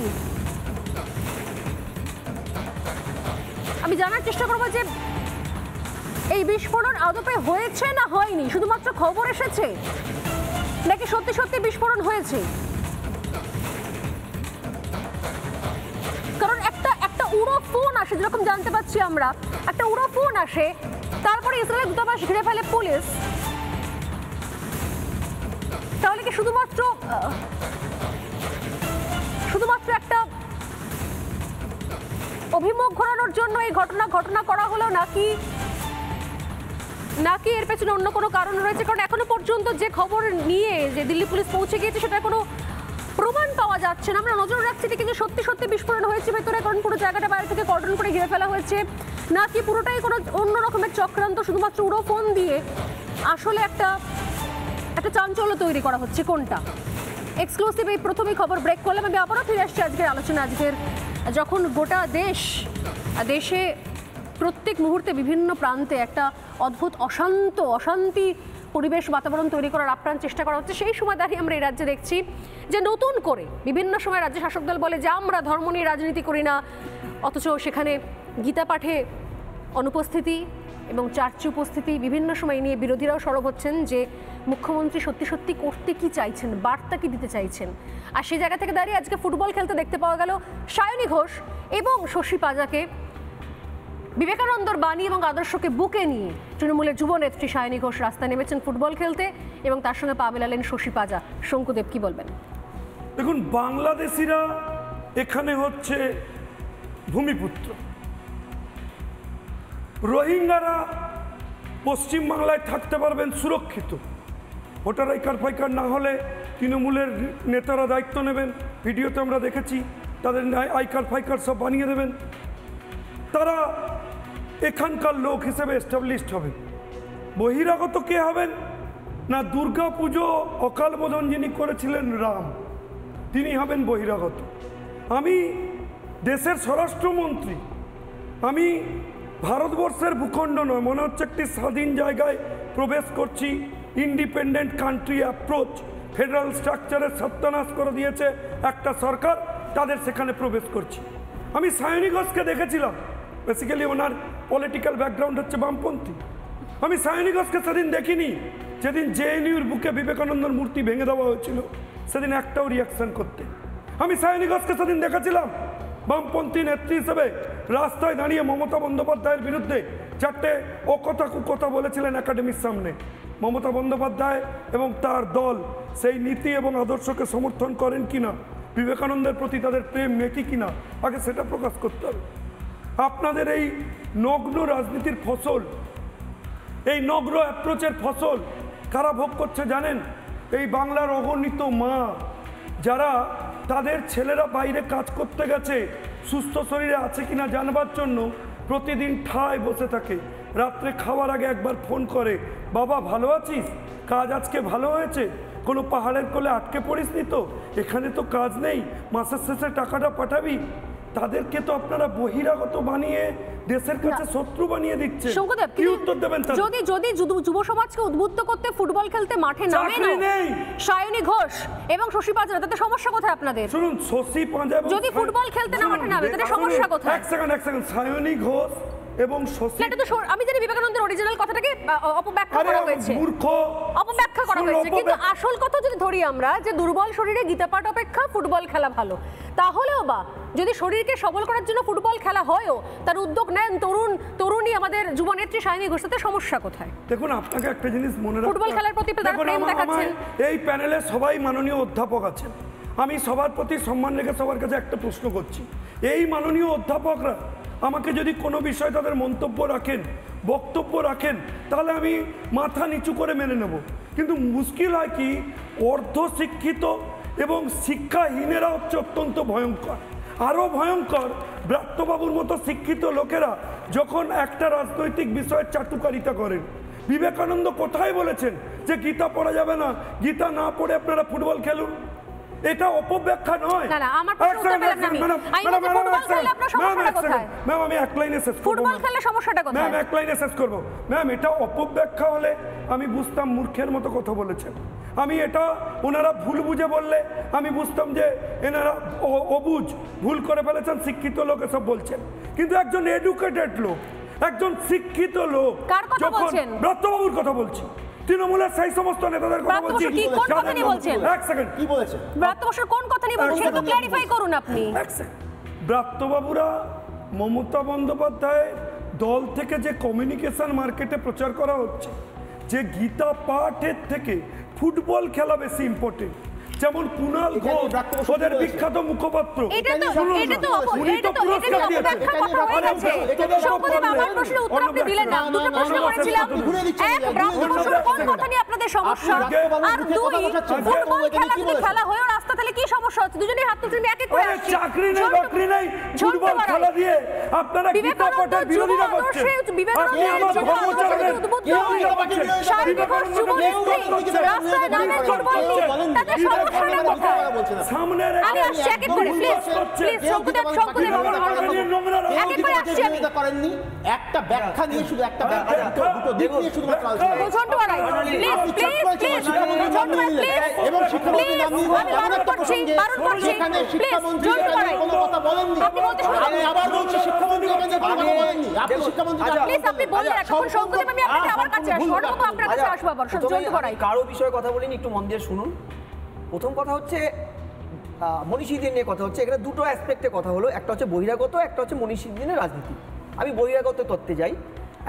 আমি জানার চেষ্টা করবো যে এই বিস্ফোরণ আদপে হয়েছে না হয়নি, শুধুমাত্র খবর এসেছে নাকি সত্যি সত্যি বিস্ফোরণ হয়েছে। কারণ একটা উড়ো ফোন আসে, যেরকম জানতে পাচ্ছি আমরা, একটা উড়ো ফোন আসে, তারপরে ইসরায়েলের দূতাবাস ঘিরে ফেলে পুলিশ। তাহলে কি শুধুমাত্র একটা অভিমুখ ঘোরানোর জন্য এই ঘটনা করা হলো, নাকি এর পেছনে অন্য কোনো কারণ রয়েছে? কারণ এখনো পর্যন্ত যে খবর নিয়ে যে দিল্লি পুলিশ পৌঁছে গিয়েছে সেটা কোনো প্রমাণ পাওয়া যাচ্ছে না। আমরা নজর রাখছি যে সত্যি সত্যি বিস্ফোরণ হয়েছে ভেতরে, কারণ পুরো জায়গাটা বাইরে থেকে কর্ডন করে ঘিরে ফেলা হয়েছে, নাকি পুরোটাই কোনো অন্য রকমের চক্রান্ত, শুধুমাত্র উড়ো ফোন দিয়ে আসলে একটা চাঞ্চল্য তৈরি করা হচ্ছে, কোনটা? এক্সক্লুসিভ এই প্রথমেই খবর ব্রেক করলাম। আমি আবারও ফিরে আসছি আজকের আলোচনা। আজকের যখন গোটা দেশে প্রত্যেক মুহূর্তে বিভিন্ন প্রান্তে একটা অদ্ভুত অশান্তি পরিবেশ বাতাবরণ তৈরি করার আপ্রাণ চেষ্টা করা হচ্ছে, সেই সময় দাঁড়িয়ে আমরা এই রাজ্যে দেখছি যে নতুন করে বিভিন্ন সময় রাজ্য শাসক দল বলে যে আমরা ধর্ম নিয়ে রাজনীতি করি না, অথচ সেখানে গীতা পাঠে অনুপস্থিতি এবং চার্চে উপস্থিতি, বিভিন্ন সময় নিয়ে বিরোধীরাও সরব হচ্ছেন যে মুখ্যমন্ত্রী সত্যি সত্যি করতে কি চাইছেন, বার্তা কি দিতে চাইছেন। আর সেই জায়গা থেকে দাঁড়িয়ে আজকে ফুটবল খেলতে দেখতে পাওয়া গেল সায়নী ঘোষ এবং শশী পাজাকে। বিবেকানন্দর বাণী এবং আদর্শকে বুকে নিয়ে তৃণমূলের যুবনেত্রী সায়নী ঘোষ রাস্তায় নেমেছেন ফুটবল খেলতে, এবং তার সঙ্গে পা মেলালেন শশী পাজা। শঙ্কুদেব, কি বলবেন? দেখুন, বাংলাদেশিরা এখানে হচ্ছে ভূমিপুত্র, রোহিঙ্গারা পশ্চিমবাংলায় থাকতে পারবেন সুরক্ষিত। ভোটার আইকার না হলে তৃণমূলের নেতারা দায়িত্ব নেবেন, ভিডিওতে আমরা দেখেছি, তাদের আইকার সব বানিয়ে দেবেন, তারা এখানকার লোক হিসেবে এস্টাবলিশড হবেন। বহিরাগত কে হবেন না? দুর্গা পুজো অকাল বোধন যিনি করেছিলেন রাম, তিনি হবেন বহিরাগত। আমি দেশের স্বরাষ্ট্রমন্ত্রী, আমি ভারতবর্ষের ভূখণ্ড নয়, মনে হচ্ছে একটি স্বাধীন জায়গায় প্রবেশ করছি। ইন্ডিপেন্ডেন্ট কান্ট্রি অ্যাপ্রোচ, ফেডারেল স্ট্রাকচারের সত্যানাশ করে দিয়েছে একটা সরকার, তাদের সেখানে প্রবেশ করছি। আমি সায়নী ঘোষকে দেখেছিলাম, বেসিক্যালি ওনার পলিটিক্যাল ব্যাকগ্রাউন্ড হচ্ছে বামপন্থী। আমি সায়নী ঘোষকে সেদিন দেখিনি, যেদিন জেএনইউর বুকে বিবেকানন্দর মূর্তি ভেঙে দেওয়া হয়েছিল, সেদিন একটাও রিয়াকশন করতে। আমি সায়নী ঘোষকে সেদিন দেখেছিলাম বামপন্থী নেত্রী হিসেবে রাস্তায় দাঁড়িয়ে মমতা বন্দ্যোপাধ্যায়ের বিরুদ্ধে চারটে অকথা কুকথা বলেছিলেন একাডেমির সামনে। মমতা বন্দ্যোপাধ্যায় এবং তার দল সেই নীতি এবং আদর্শকে সমর্থন করেন কিনা, বিবেকানন্দের প্রতি তাদের প্রেম মেকি কিনা, আগে সেটা প্রকাশ করতে হবে। আপনাদের এই নগ্ন রাজনীতির ফসল, এই নগ্ন অ্যাপ্রোচের ফসল কারা ভোগ করছে জানেন? এই বাংলার অগণিত মা, যারা তাদের ছেলেরা বাইরে কাজ করতে গেছে, সুস্থ শরীরে আছে কিনা জানবার জন্য প্রতিদিন ঠায় বসে থাকে, রাত্রে খাওয়ার আগে একবার ফোন করে, বাবা ভালো আছিস, কাজ আজকে ভালো হয়েছে, কোনো পাহাড়ের কোলে আটকে পড়িসনি তো, এখানে তো কাজ নেই, মাসের শেষে টাকাটা পাঠাবি। তাদেরকে তো আপনারা বহিরাগত বানিয়ে দেশের কাছে শত্রু বানিয়ে দিচ্ছেন। শঙ্কুদেব, কি উত্তর দেবেন? যদি যুব সমাজকে উদ্বুদ্ধ করতে ফুটবল খেলতে মাঠে নামে না সায়নী ঘোষ এবং শশী পাজা, তাতে সমস্যা কোথায় আপনাদের? শুনুন, শশী পাজা যদি ফুটবল খেলতে না মাঠে নামে, তাতে সমস্যা কোথায়? এক সেকেন্ড, সায়নী ঘোষ এবং শশী, এটা তো আমি জানি বিবেকানন্দের অরিজিনাল কথাটাকে অপব্যাখ্যা করা হয়েছে, অপব্যাখ্যা করা হয়েছে, কিন্তু আসল কথা যদি ধরি আমরা, যে দুর্বল শরীরে গীতাপাঠ অপেক্ষা ফুটবল খেলা ভালো, তাহলেও বা যদি শরীরকে সবল করার জন্য ফুটবল খেলা হয়ও, তার উদ্যোগ নেন তরুণী আমাদের যুবনেত্রী সায়নী ঘোষ, তাতে সমস্যা কোথায়? দেখুন, আপনাকে একটা জিনিস মনে রাখতে হবে, ফুটবল খেলার প্রতি প্রেম দেখাচ্ছেন। এই প্যানেলে সবাই মাননীয় অধ্যাপক আছেন, আমি সবার প্রতি সম্মান রেখে সবার কাছে একটা প্রশ্ন করছি। এই মাননীয় অধ্যাপকরা আমাকে যদি কোনো বিষয়ে তাদের মন্তব্য রাখেন, বক্তব্য রাখেন, তাহলে আমি মাথা নিচু করে মেনে নেব। কিন্তু মুশকিল হয় কি, অর্ধশিক্ষিত এবং শিক্ষাহীনেরা হচ্ছে অত্যন্ত ভয়ঙ্কর। আরও ভয়ঙ্কর, ব্রাত্যবাবুর মতো শিক্ষিত লোকেরা যখন একটা রাজনৈতিক বিষয়ের চাটুকারিতা করেন। বিবেকানন্দ কোথায় বলেছেন যে গীতা পড়া যাবে না, গীতা না পড়ে আপনারা ফুটবল খেলুন? এটা অপব্যাখ্যা নয়। না না, আমার প্রশ্ন উত্তর পেলাম না আমি। ফুটবল খেললে আপনার সমস্যাটা কোথায়? ম্যাম আমি এক লাইনে শেষ করব। ফুটবল খেললে সমস্যাটা কোথায়? ম্যাম এক লাইনে শেষ করব। ম্যাম এটা অপব্যাখ্যা হলে আমি বুঝতাম মূর্খের মতো কথা বলেছেন। আমি এটা ওনারা ভুল বুঝে বললে আমি বুঝতাম যে এনারা অবুঝ ভুল করে ফেলেছেন, শিক্ষিত লোক এসব বলছেন। কিন্তু একজন এডুকেটেড লোক, একজন শিক্ষিত লোক, কার কথা বলছেন? ব্রাত্যবাবুর কথা বলছি, তৃণমূলের সেই সমস্ত নেতাদের কথা বলছি। কি কোন কথা নিয়ে বলছেন? এক সেকেন্ড, কি বলেছেন? ব্রাত্যবাবুর কোন কথা নিয়ে বলছেন সেটা তো ক্ল্যারিফাই করুন আপনি। এক সেকেন্ড, ব্রাত্যবাবুরা মমতা বন্দ্যোপাধ্যায় দল থেকে যে কমিউনিকেশন মার্কেটে প্রচার করা হচ্ছে যে গীতা পাঠের থেকে ফুটবল খেলা বেশি ইম্পর্টেন্ট, যেমন কুণাল ঘোষ ওদের বিখ্যাত মুখপাত্র, চাকরি নেই বাকরি নেই, ফুটবল খেলা দিয়ে আপনারা গীতা পাঠের বিরোধিতা করছেন। আপনি আমার ধর্মচরণের একটা ব্যাখ্যা নিয়ে শুধু একটা ব্যাখ্যা, দুটো দিক নিয়ে শুধুমাত্র আলোচনা এবং শিক্ষামন্ত্রী নাম নিয়ে এমন একটা প্রসঙ্গে যেখানে শিক্ষামন্ত্রী কোনো কথা বলেননি। আমি আবার বলছি শিক্ষামন্ত্রী এখানে কোনো কথা বলেননি। আপনি শিক্ষামন্ত্রী আপনি বললেন এখন সংকটে আমি আপনাকে আমার কাছে আসবো, আপনার কাছে আসবো আবার জন্তু করাই। কারো বিষয়ে কথা বলিনি, একটু মন দিয়ে শুনুন। প্রথম কথা হচ্ছে মনীষীদের নিয়ে কথা হচ্ছে। এখানে দুটো অ্যাসপেক্টে কথা হলো, একটা হচ্ছে বহিরাগত, একটা হচ্ছে মনীষীদের রাজনীতি। আমি বহিরাগত তত্ত্বে যাই।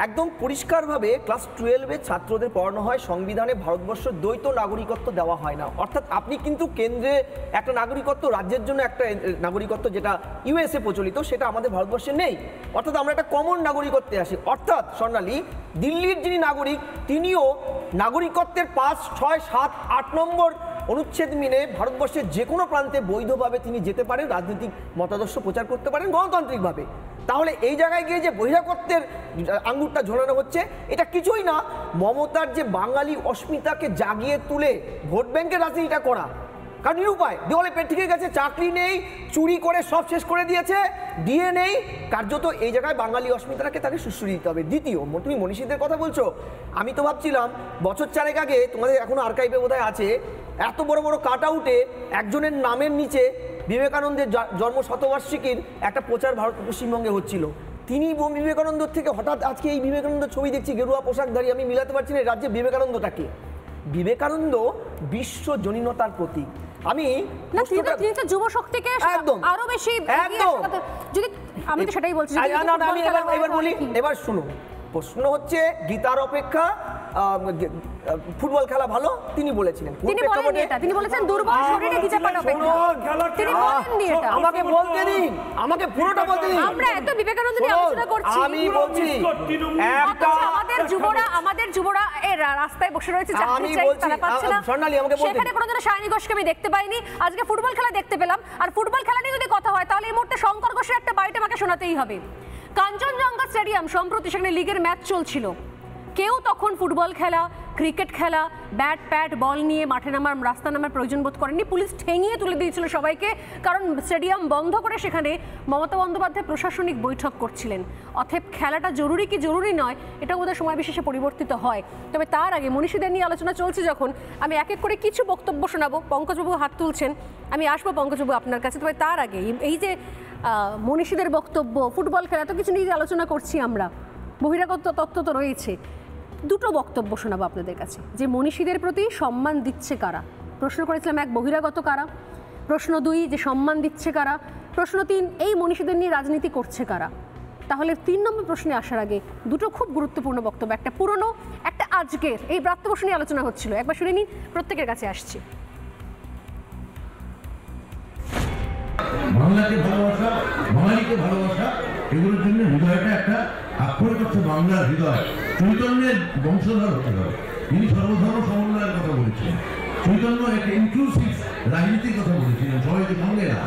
একদম পরিষ্কারভাবে ক্লাস 12-এ ছাত্রদের পড়ানো হয় সংবিধানে ভারতবর্ষের দ্বৈত নাগরিকত্ব দেওয়া হয় না। অর্থাৎ আপনি কিন্তু কেন্দ্রে একটা নাগরিকত্ব, রাজ্যের জন্য একটা নাগরিকত্ব যেটা ইউএসএ প্রচলিত, সেটা আমাদের ভারতবর্ষে নেই। অর্থাৎ আমরা একটা কমন নাগরিকত্বে আসি। অর্থাৎ স্বর্ণালী, দিল্লির যিনি নাগরিক তিনিও নাগরিকত্বের 5, 6, 7, 8 নম্বর অনুচ্ছেদ মেনে ভারতবর্ষের যে কোনো প্রান্তে বৈধভাবে তিনি যেতে পারেন, রাজনৈতিক মতাদর্শ প্রচার করতে পারেন গণতান্ত্রিকভাবে। তাহলে এই জায়গায় গিয়ে যে বহিরাগত্যের আঙ্গুরটা ঝোলানো হচ্ছে, এটা কিছুই না মমতার যে বাঙালি অস্মিতাকে জাগিয়ে তুলে ভোট ব্যাংকের রাজনীতিটা করা। কারণ নিরুপায়, দেওয়ালে পেট ঠিক গেছে, চাকরি নেই, চুরি করে সব শেষ করে দিয়েছে, ডিএ নেই, কার্যত এই জায়গায় বাঙালি অস্মিতাকে তাকে সুশ্রী দিতে হবে। দ্বিতীয়, তুমি মনীষীদের কথা বলছো, আমি তো ভাবছিলাম বছর 4 আগে, তোমাদের এখনো আর্কাইভে বোধহয় আছে, এত বড় বড় কাট আউটে একজনের নামের নিচে বিবেকানন্দের জন্ম শতবার্ষিকীর একটা প্রচার ভারত পশ্চিমবঙ্গে হচ্ছিল। তিনি বিবেকানন্দ থেকে হঠাৎ আজকে এই বিবেকানন্দ ছবি দেখছি গেরুয়া পোশাকধারী, আমি মিলাতে পারছি না রাজ্যে বিবেকানন্দটাকে। বিবেকানন্দ বিশ্বজনীনতার প্রতীক। আমি যুব শক্তিকে আরো বেশি যদি আমি তো সেটাই বলছি। এবার বলি, এবার শুনুন, প্রশ্ন হচ্ছে গীতার অপেক্ষা ফুটবল খেলা ভালো তিনি বলেছিলেন। তিনি বলেছেন দুর্বল শরীরে গীতা পাঠ অপেক্ষা। তিনি বলেননি এটা। আমাকে বলতে দিন, আমাকে পুরোটা বলতে দিন। আমরা এত বিবেকানন্দ নিয়ে আলোচনা করছি, আমি বলছি আমাদের যুবরা এই রাস্তায় বসে রয়েছে, চাকরি চাই, তারা পাচ্ছে না। সেখানে কোনোদিনও সায়নী ঘোষকে আমি দেখতে পাইনি, আজকে ফুটবল খেলা দেখতে পেলাম। আর ফুটবল খেলা নিয়ে যদি কথা হয় তাহলে এই মুহূর্তে শঙ্কর ঘোষের একটা বাইট আমাকে শোনাতেই হবে। কাঞ্চনজঙ্ঘা স্টেডিয়াম সম্প্রতি সেখানে লিগের ম্যাচ চলছিল, কেউ তখন ফুটবল খেলা, ক্রিকেট খেলা, ব্যাট প্যাট বল নিয়ে মাঠে নামার, রাস্তা নামার প্রয়োজন বোধ করেননি। পুলিশ ঠেঙিয়ে তুলে দিয়েছিল সবাইকে, কারণ স্টেডিয়াম বন্ধ করে সেখানে মমতা বন্দ্যোপাধ্যায় প্রশাসনিক বৈঠক করছিলেন। অতএব খেলাটা জরুরি কি জরুরি নয় এটা বোধহয় সময় বিশেষে পরিবর্তিত হয়। তবে তার আগে মনীষীদের নিয়ে আলোচনা চলছে যখন, আমি এক এক করে কিছু বক্তব্য শোনাবো। পঙ্কজবাবু হাত তুলছেন, আমি আসবো পঙ্কজবাবু আপনার কাছে। তবে তার আগে এই যে মনীষীদের বক্তব্য, ফুটবল খেলা, তো কিছু নিয়ে আলোচনা করছি আমরা, বহিরাগত তত্ত্ব তো রয়েছে। দুটো বক্তব্য শোনাবো আপনাদের কাছে যে মনীষীদের প্রতি সম্মান দিচ্ছে কারা। প্রশ্ন করেছিলাম 1, বহিরাগত কারা। প্রশ্ন 2, যে সম্মান দিচ্ছে কারা। প্রশ্ন 3, এই মনীষীদের নিয়ে রাজনীতি করছে কারা। তাহলে 3 নম্বর প্রশ্নে আসার আগে দুটো খুব গুরুত্বপূর্ণ বক্তব্য, একটা পুরনো, একটা আজকের। এই ব্রাত্যবর্ষ নিয়ে আলোচনা হচ্ছিল, একবার শুনে নিন, প্রত্যেকের কাছে আসছি। বাংলাকে ভালোবাসা, বাঙালিকে ভালোবাসা, এগুলোর জন্য হৃদয়টা একটা আক্ষরিক হচ্ছে বাংলার হৃদয়। চৈতন্যের বংশধর হতে হবে, তিনি সর্বধর্ম সমন্বয়ের কথা বলেছিলেন। চৈতন্য একটা ইনক্লুসিভ রাজনীতির কথা বলেছিলেন, সবাইকে সঙ্গে না।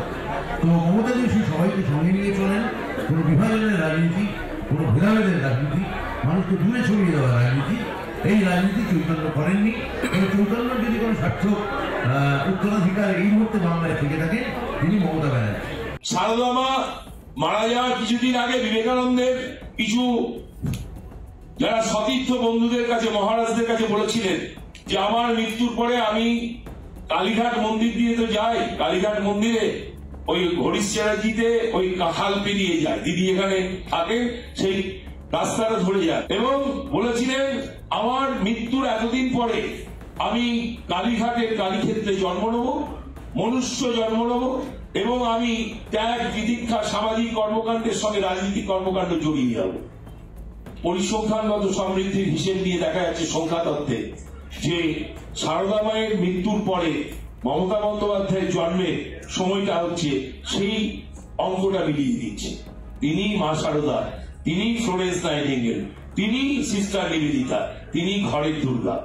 তো মমতা দেবী সবাইকে সঙ্গে নিয়ে চলেন, কোনো বিভাজনের রাজনীতি, কোনো ভেদাভেদের রাজনীতি, মানুষকে দূরে সরিয়ে দেওয়ার রাজনীতি, এই রাজনীতি চৈতন্য করেননি। এবং চৈতন্য যদি কোনো সার্থক উত্তরাধিকার এই মুহূর্তে বাংলায় থেকে থাকে, তিনি মমতা ব্যানার্জি। সারদা মা মারা যাওয়ার কিছুদিন আগে বিবেকানন্দের কিছু যারা সতীর্থ বন্ধুদের কাছে, মহারাজদের কাছে বলেছিলেন যে আমার মৃত্যুর পরে আমি কালীঘাট মন্দির দিয়ে তো যাই, কালীঘাট মন্দিরে ওই হরিশ চ্যাটার্জিতে ওই কাঁঠাল পেরিয়ে যায়, দিদি এখানে থাকে, সেই রাস্তাটা ধরে যায়, এবং বলেছিলেন আমার মৃত্যুর এতদিন পরে আমি কালীঘাটের কালীক্ষেত্রে জন্ম নেব, মনুষ্য জন্ম নেব, এবং আমি ত্যাগ তিতিক্ষা সামাজিক কর্মকাণ্ডের সঙ্গে রাজনৈতিক কর্মকাণ্ড জড়িয়ে যাব। পরিসংখ্যানগত সমৃদ্ধির হিসেব দিয়ে দেখা যাচ্ছে সংখ্যা তত্ত্বে যে সারদা মায়ের মৃত্যুর পরে মমতা বন্দ্যোপাধ্যায়ের জন্মের সময়টা হচ্ছে সেই অঙ্কটা মিলিয়ে দিচ্ছে। তিনি মা সারদা, তিনি ফ্লোরেন্স নাইটিঙ্গেল, তিনি সিস্টার নিবেদিতা, তিনি ঘরের দুর্গা।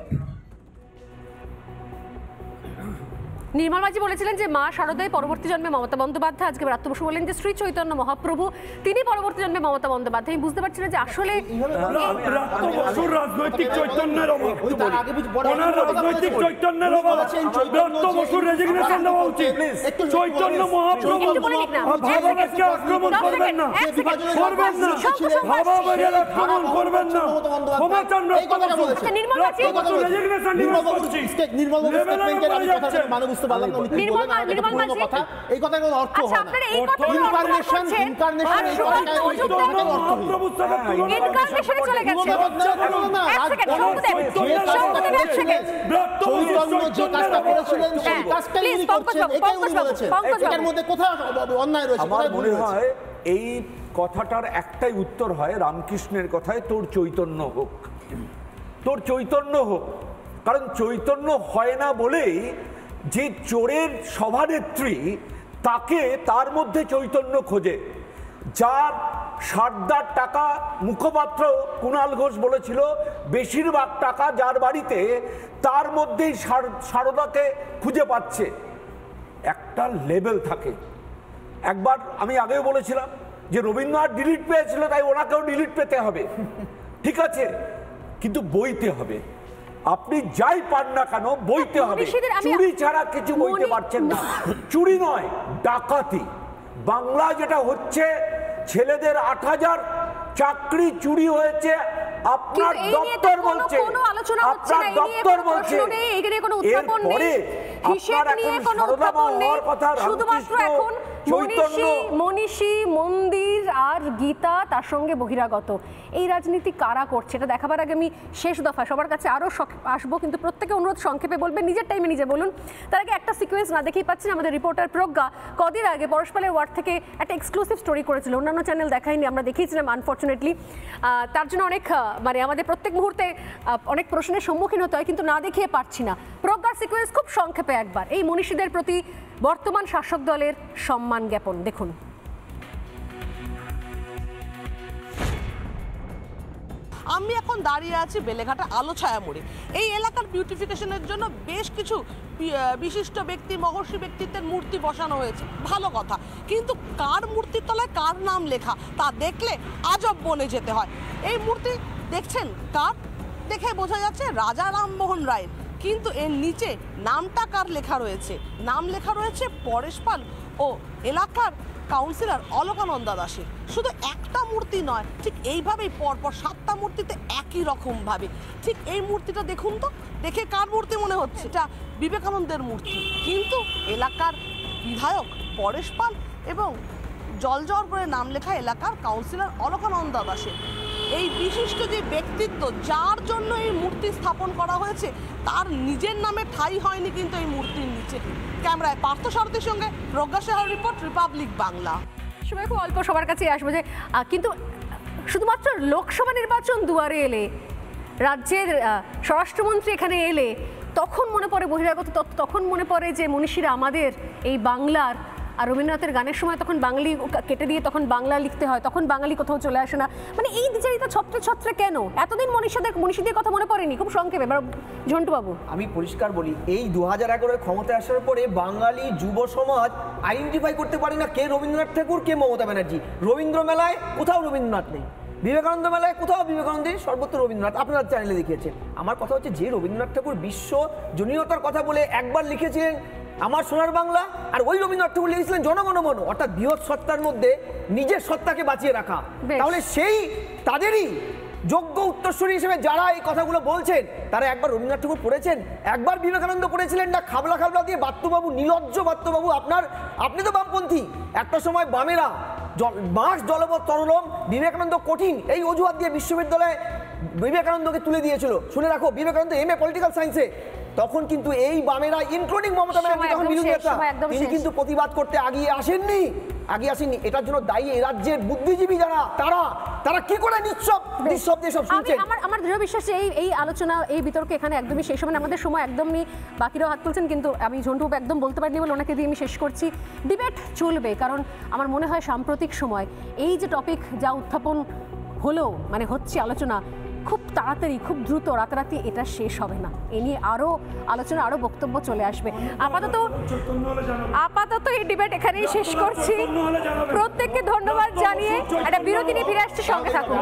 নির্মল মাঝি বলেছিলেন যে মা শারদাই পরবর্তী জন্মে মমতা বন্দ্যোপাধ্যায়। আজকে ব্রাত্য বসু বলেন যে শ্রী চৈতন্য মহাপ্রভু তিনি পরবর্তী জন্মে মমতা বন্দ্যোপাধ্যায়। আমি বুঝতে পারছি না যে আসলে ব্রাত্য বসুর রাজনৈতিক চৈতন্যের অভাব, ওনার রাজনৈতিক চৈতন্যের অভাব। ব্রাত্য বসুর রেজিগনেশন দেওয়া উচিত। চৈতন্য মহাপ্রভু ভাবাবেগকে আক্রমণ করবেন না, করবেন না, ভাবাবেগের আক্রমণ করবেন না। ক্ষমা চান ব্রাত্য বসু, রেজিগনেশন নির্মল করছি। মানে বুঝতে পারলাম না কথা, এই কথার কোনো অর্থ হয় না। ইনকারনেশন এই চৈতন্য যে কাজটা করেছিলেন সেই কাজটাই উনি করছেন, এটাই উনি বলেছেন। এটার মধ্যে কোথায় অন্যায় রয়েছে? আমার মনে হয় এই কথাটার একটাই উত্তর হয় রামকৃষ্ণের কথায়, তোর চৈতন্য হোক, তোর চৈতন্য হোক। কারণ চৈতন্য হয় না বলেই যে চোরের সভানেত্রী তাকে তার মধ্যে চৈতন্য খোঁজে, যার সারদার টাকা মুখপাত্র কুণাল ঘোষ বলেছিল বেশিরভাগ টাকা যার বাড়িতে, তার মধ্যেই সারদাকে খুঁজে পাচ্ছে। একটা লেভেল থাকে। একবার আমি আগেও বলেছিলাম যে রবীন্দ্রনাথ ডিলিট পেয়েছিল, তাই ওনাকেও ডিলিট পেতে হবে, ঠিক আছে, কিন্তু বইতে হবে। আপনি যাই পান না কেন বইতে হবে। চুরি ছাড়া কিছু বইতে পারছেন না। চুরি নয়, ডাকাতি। বাংলা যেটা হচ্ছে, ছেলেদের ৮,০০০ চাকরি চুরি হয়েছে, আপনার দপ্তর বলছে, আপনার দপ্তর বলছে। এরপরে আপনার এখন সারদা মা হওয়ার কথা রামকৃষ্ণ, চৈতন্য, মনীষী, মন্দির আর গীতা, তার সঙ্গে বহিরাগত, এই রাজনীতি কারা করছে এটা দেখাবার আগে আমি শেষ দফা সবার কাছে আরও আসবো, কিন্তু প্রত্যেকে অনুরোধ সংক্ষেপে বলবেন, নিজের টাইমে নিজে বলুন। তার আগে একটা সিকোয়েন্স না দেখেই পাচ্ছেন, আমাদের রিপোর্টার প্রজ্ঞা কদিন আগে পরশপালের ওয়ার্ড থেকে একটা এক্সক্লুসিভ স্টোরি করেছিল, অন্যান্য চ্যানেল দেখায়নি, আমরা দেখিয়েছিলাম আনফর্চুনেটলি। তার জন্য অনেক মানে আমাদের প্রত্যেক মুহূর্তে অনেক প্রশ্নের সম্মুখীন হতে হয়, কিন্তু না দেখিয়ে পারছি না। প্রজ্ঞার সিকোয়েন্স খুব সংক্ষেপে একবার এই মনীষীদের প্রতি বর্তমান শাসক দলের সম্মান জ্ঞাপন দেখুন। আমি এখন দাঁড়িয়ে আছি বেলেঘাটা আলো ছায়া মোড়ে। এই এলাকার বিউটিফিকেশনের জন্য বেশ কিছু বিশিষ্ট ব্যক্তি, মহর্ষি ব্যক্তিত্বের মূর্তি বসানো হয়েছে, ভালো কথা, কিন্তু কার মূর্তির তলায় কার নাম লেখা তা দেখলে আজব বনে যেতে হয়। এই মূর্তি দেখছেন কার, দেখে বোঝা যাচ্ছে রাজা রামমোহন রায়ের, কিন্তু এর নিচে নামটা কার লেখা রয়েছে? নাম লেখা রয়েছে পরেশ পাল ও এলাকার কাউন্সিলর অলকানন্দা দাসের। শুধু একটা মূর্তি নয়, ঠিক এইভাবেই পরপর 7টা মূর্তিতে একই রকম ভাবে। ঠিক এই মূর্তিটা দেখুন তো, দেখে কার মূর্তি মনে হচ্ছে? এটা বিবেকানন্দের মূর্তি, কিন্তু এলাকার বিধায়ক পরেশ পাল এবং জলজর করে নাম লেখা এলাকার কাউন্সিলর অলকানন্দা দাসের। এই বিশিষ্ট যে ব্যক্তিত্ব যার জন্য এই মূর্তি স্থাপন করা হয়েছে, তার নিজের নামে ঠাঁই হয়নি কিন্তু এই মূর্তির নিচে। ক্যামেরায় পার্থ সারথীর সঙ্গে প্রজ্ঞা সাহার রিপোর্ট, রিপাবলিক বাংলা। সময় খুব অল্প, সবার কাছে আসবো যে কিন্তু শুধুমাত্র লোকসভা নির্বাচন দুয়ারে এলে, রাজ্যের স্বরাষ্ট্রমন্ত্রী এখানে এলে তখন মনে পড়ে বহিরাগত তত্ত্ব, তখন মনে পড়ে যে মনীষীরা আমাদের এই বাংলার আর রবীন্দ্রনাথের গানের সময় তখন বাঙালি কেটে দিয়ে তখন বাংলা লিখতে হয়, তখন বাঙালি কোথাও চলে আসে না। মানে এই দ্বিচারিতা ছত্রে ছত্রে কেন? এতদিন মনীষীদের কথা মনে পড়েনি? খুব সংক্ষেপে এবার ঝন্টুবাবু। আমি পরিষ্কার বলি, এই 2011 ক্ষমতায় আসার পরে বাঙালি যুব সমাজ আইডেন্টিফাই করতে পারে না কে রবীন্দ্রনাথ ঠাকুর, কে মমতা ব্যানার্জি। রবীন্দ্র মেলায় কোথাও রবীন্দ্রনাথ নেই, বিবেকানন্দ মেলায় কোথাও বিবেকানন্দের, সর্বত্র রবীন্দ্রনাথ। আপনারা চ্যানেলে দেখিয়েছেন। আমার কথা হচ্ছে, যে রবীন্দ্রনাথ ঠাকুর বিশ্বজনীয়তার কথা বলে একবার লিখেছিলেন আমার সোনার বাংলা, আর ওই রবীন্দ্রনাথ ঠাকুর লিখেছিলেন জনগণমন, অর্থাৎ বৃহৎ সত্তার মধ্যে নিজের সত্তাকে বাঁচিয়ে রাখা। তাহলে সেই তাদেরই যোগ্য উত্তরসূরি হিসেবে যারা এই কথাগুলো বলছেন, তারা একবার রবীন্দ্রনাথ ঠাকুর পড়েছেন, একবার বিবেকানন্দ পড়েছিলেন না? খাবলা খাবলা দিয়ে বাত্যবাবু, নীলজ্জ বাত্যবাবু, আপনি তো বামপন্থী। একটা সময় বামেরা মার্ক্স জলপথ তরলম, বিবেকানন্দ কঠিন, এই অজুহাত দিয়ে বিশ্ববিদ্যালয়ে বিবেকানন্দকে তুলে দিয়েছিল। শুনে রাখো, বিবেকানন্দ MA পলিটিক্যাল সায়েন্সে। তখন কিন্তু এই বামেরা, ইনক্লুডিং মমতা ব্যানার্জি তখন বিরোধী নেতা, তিনি কিন্তু প্রতিবাদ করতে আগিয়ে আসেননি। এটার জন্য দায়ী এই রাজ্যের বুদ্ধিজীবী যারা, তারা কি করে নিঃশব্দে সব শুনছেন। আমার দৃঢ় বিশ্বাস এই আলোচনা, এই বিতর্ক এখানে একদমই শেষ হবে না। আমাদের সময় একদমই, বাকিরাও হাত তুলছেন কিন্তু আমি ঝন্টুবাবু একদম বলতে পারিনি বলে ওনাকে দিয়ে আমি শেষ করছি। ডিবেট চলবে, কারণ আমার মনে হয় সাম্প্রতিক সময় এই যে টপিক যা উত্থাপন হলো, মানে হচ্ছে আলোচনা, খুব তাড়াতাড়ি, খুব দ্রুত, রাতারাতি এটা শেষ হবে না। এ নিয়ে আরও আলোচনা, আরও বক্তব্য চলে আসবে। আপাতত এই ডিবেট এখানেই শেষ করছি। প্রত্যেককে ধন্যবাদ জানিয়ে একটা বিরতি নিয়ে ফিরে আসছে, সঙ্গে থাকুন।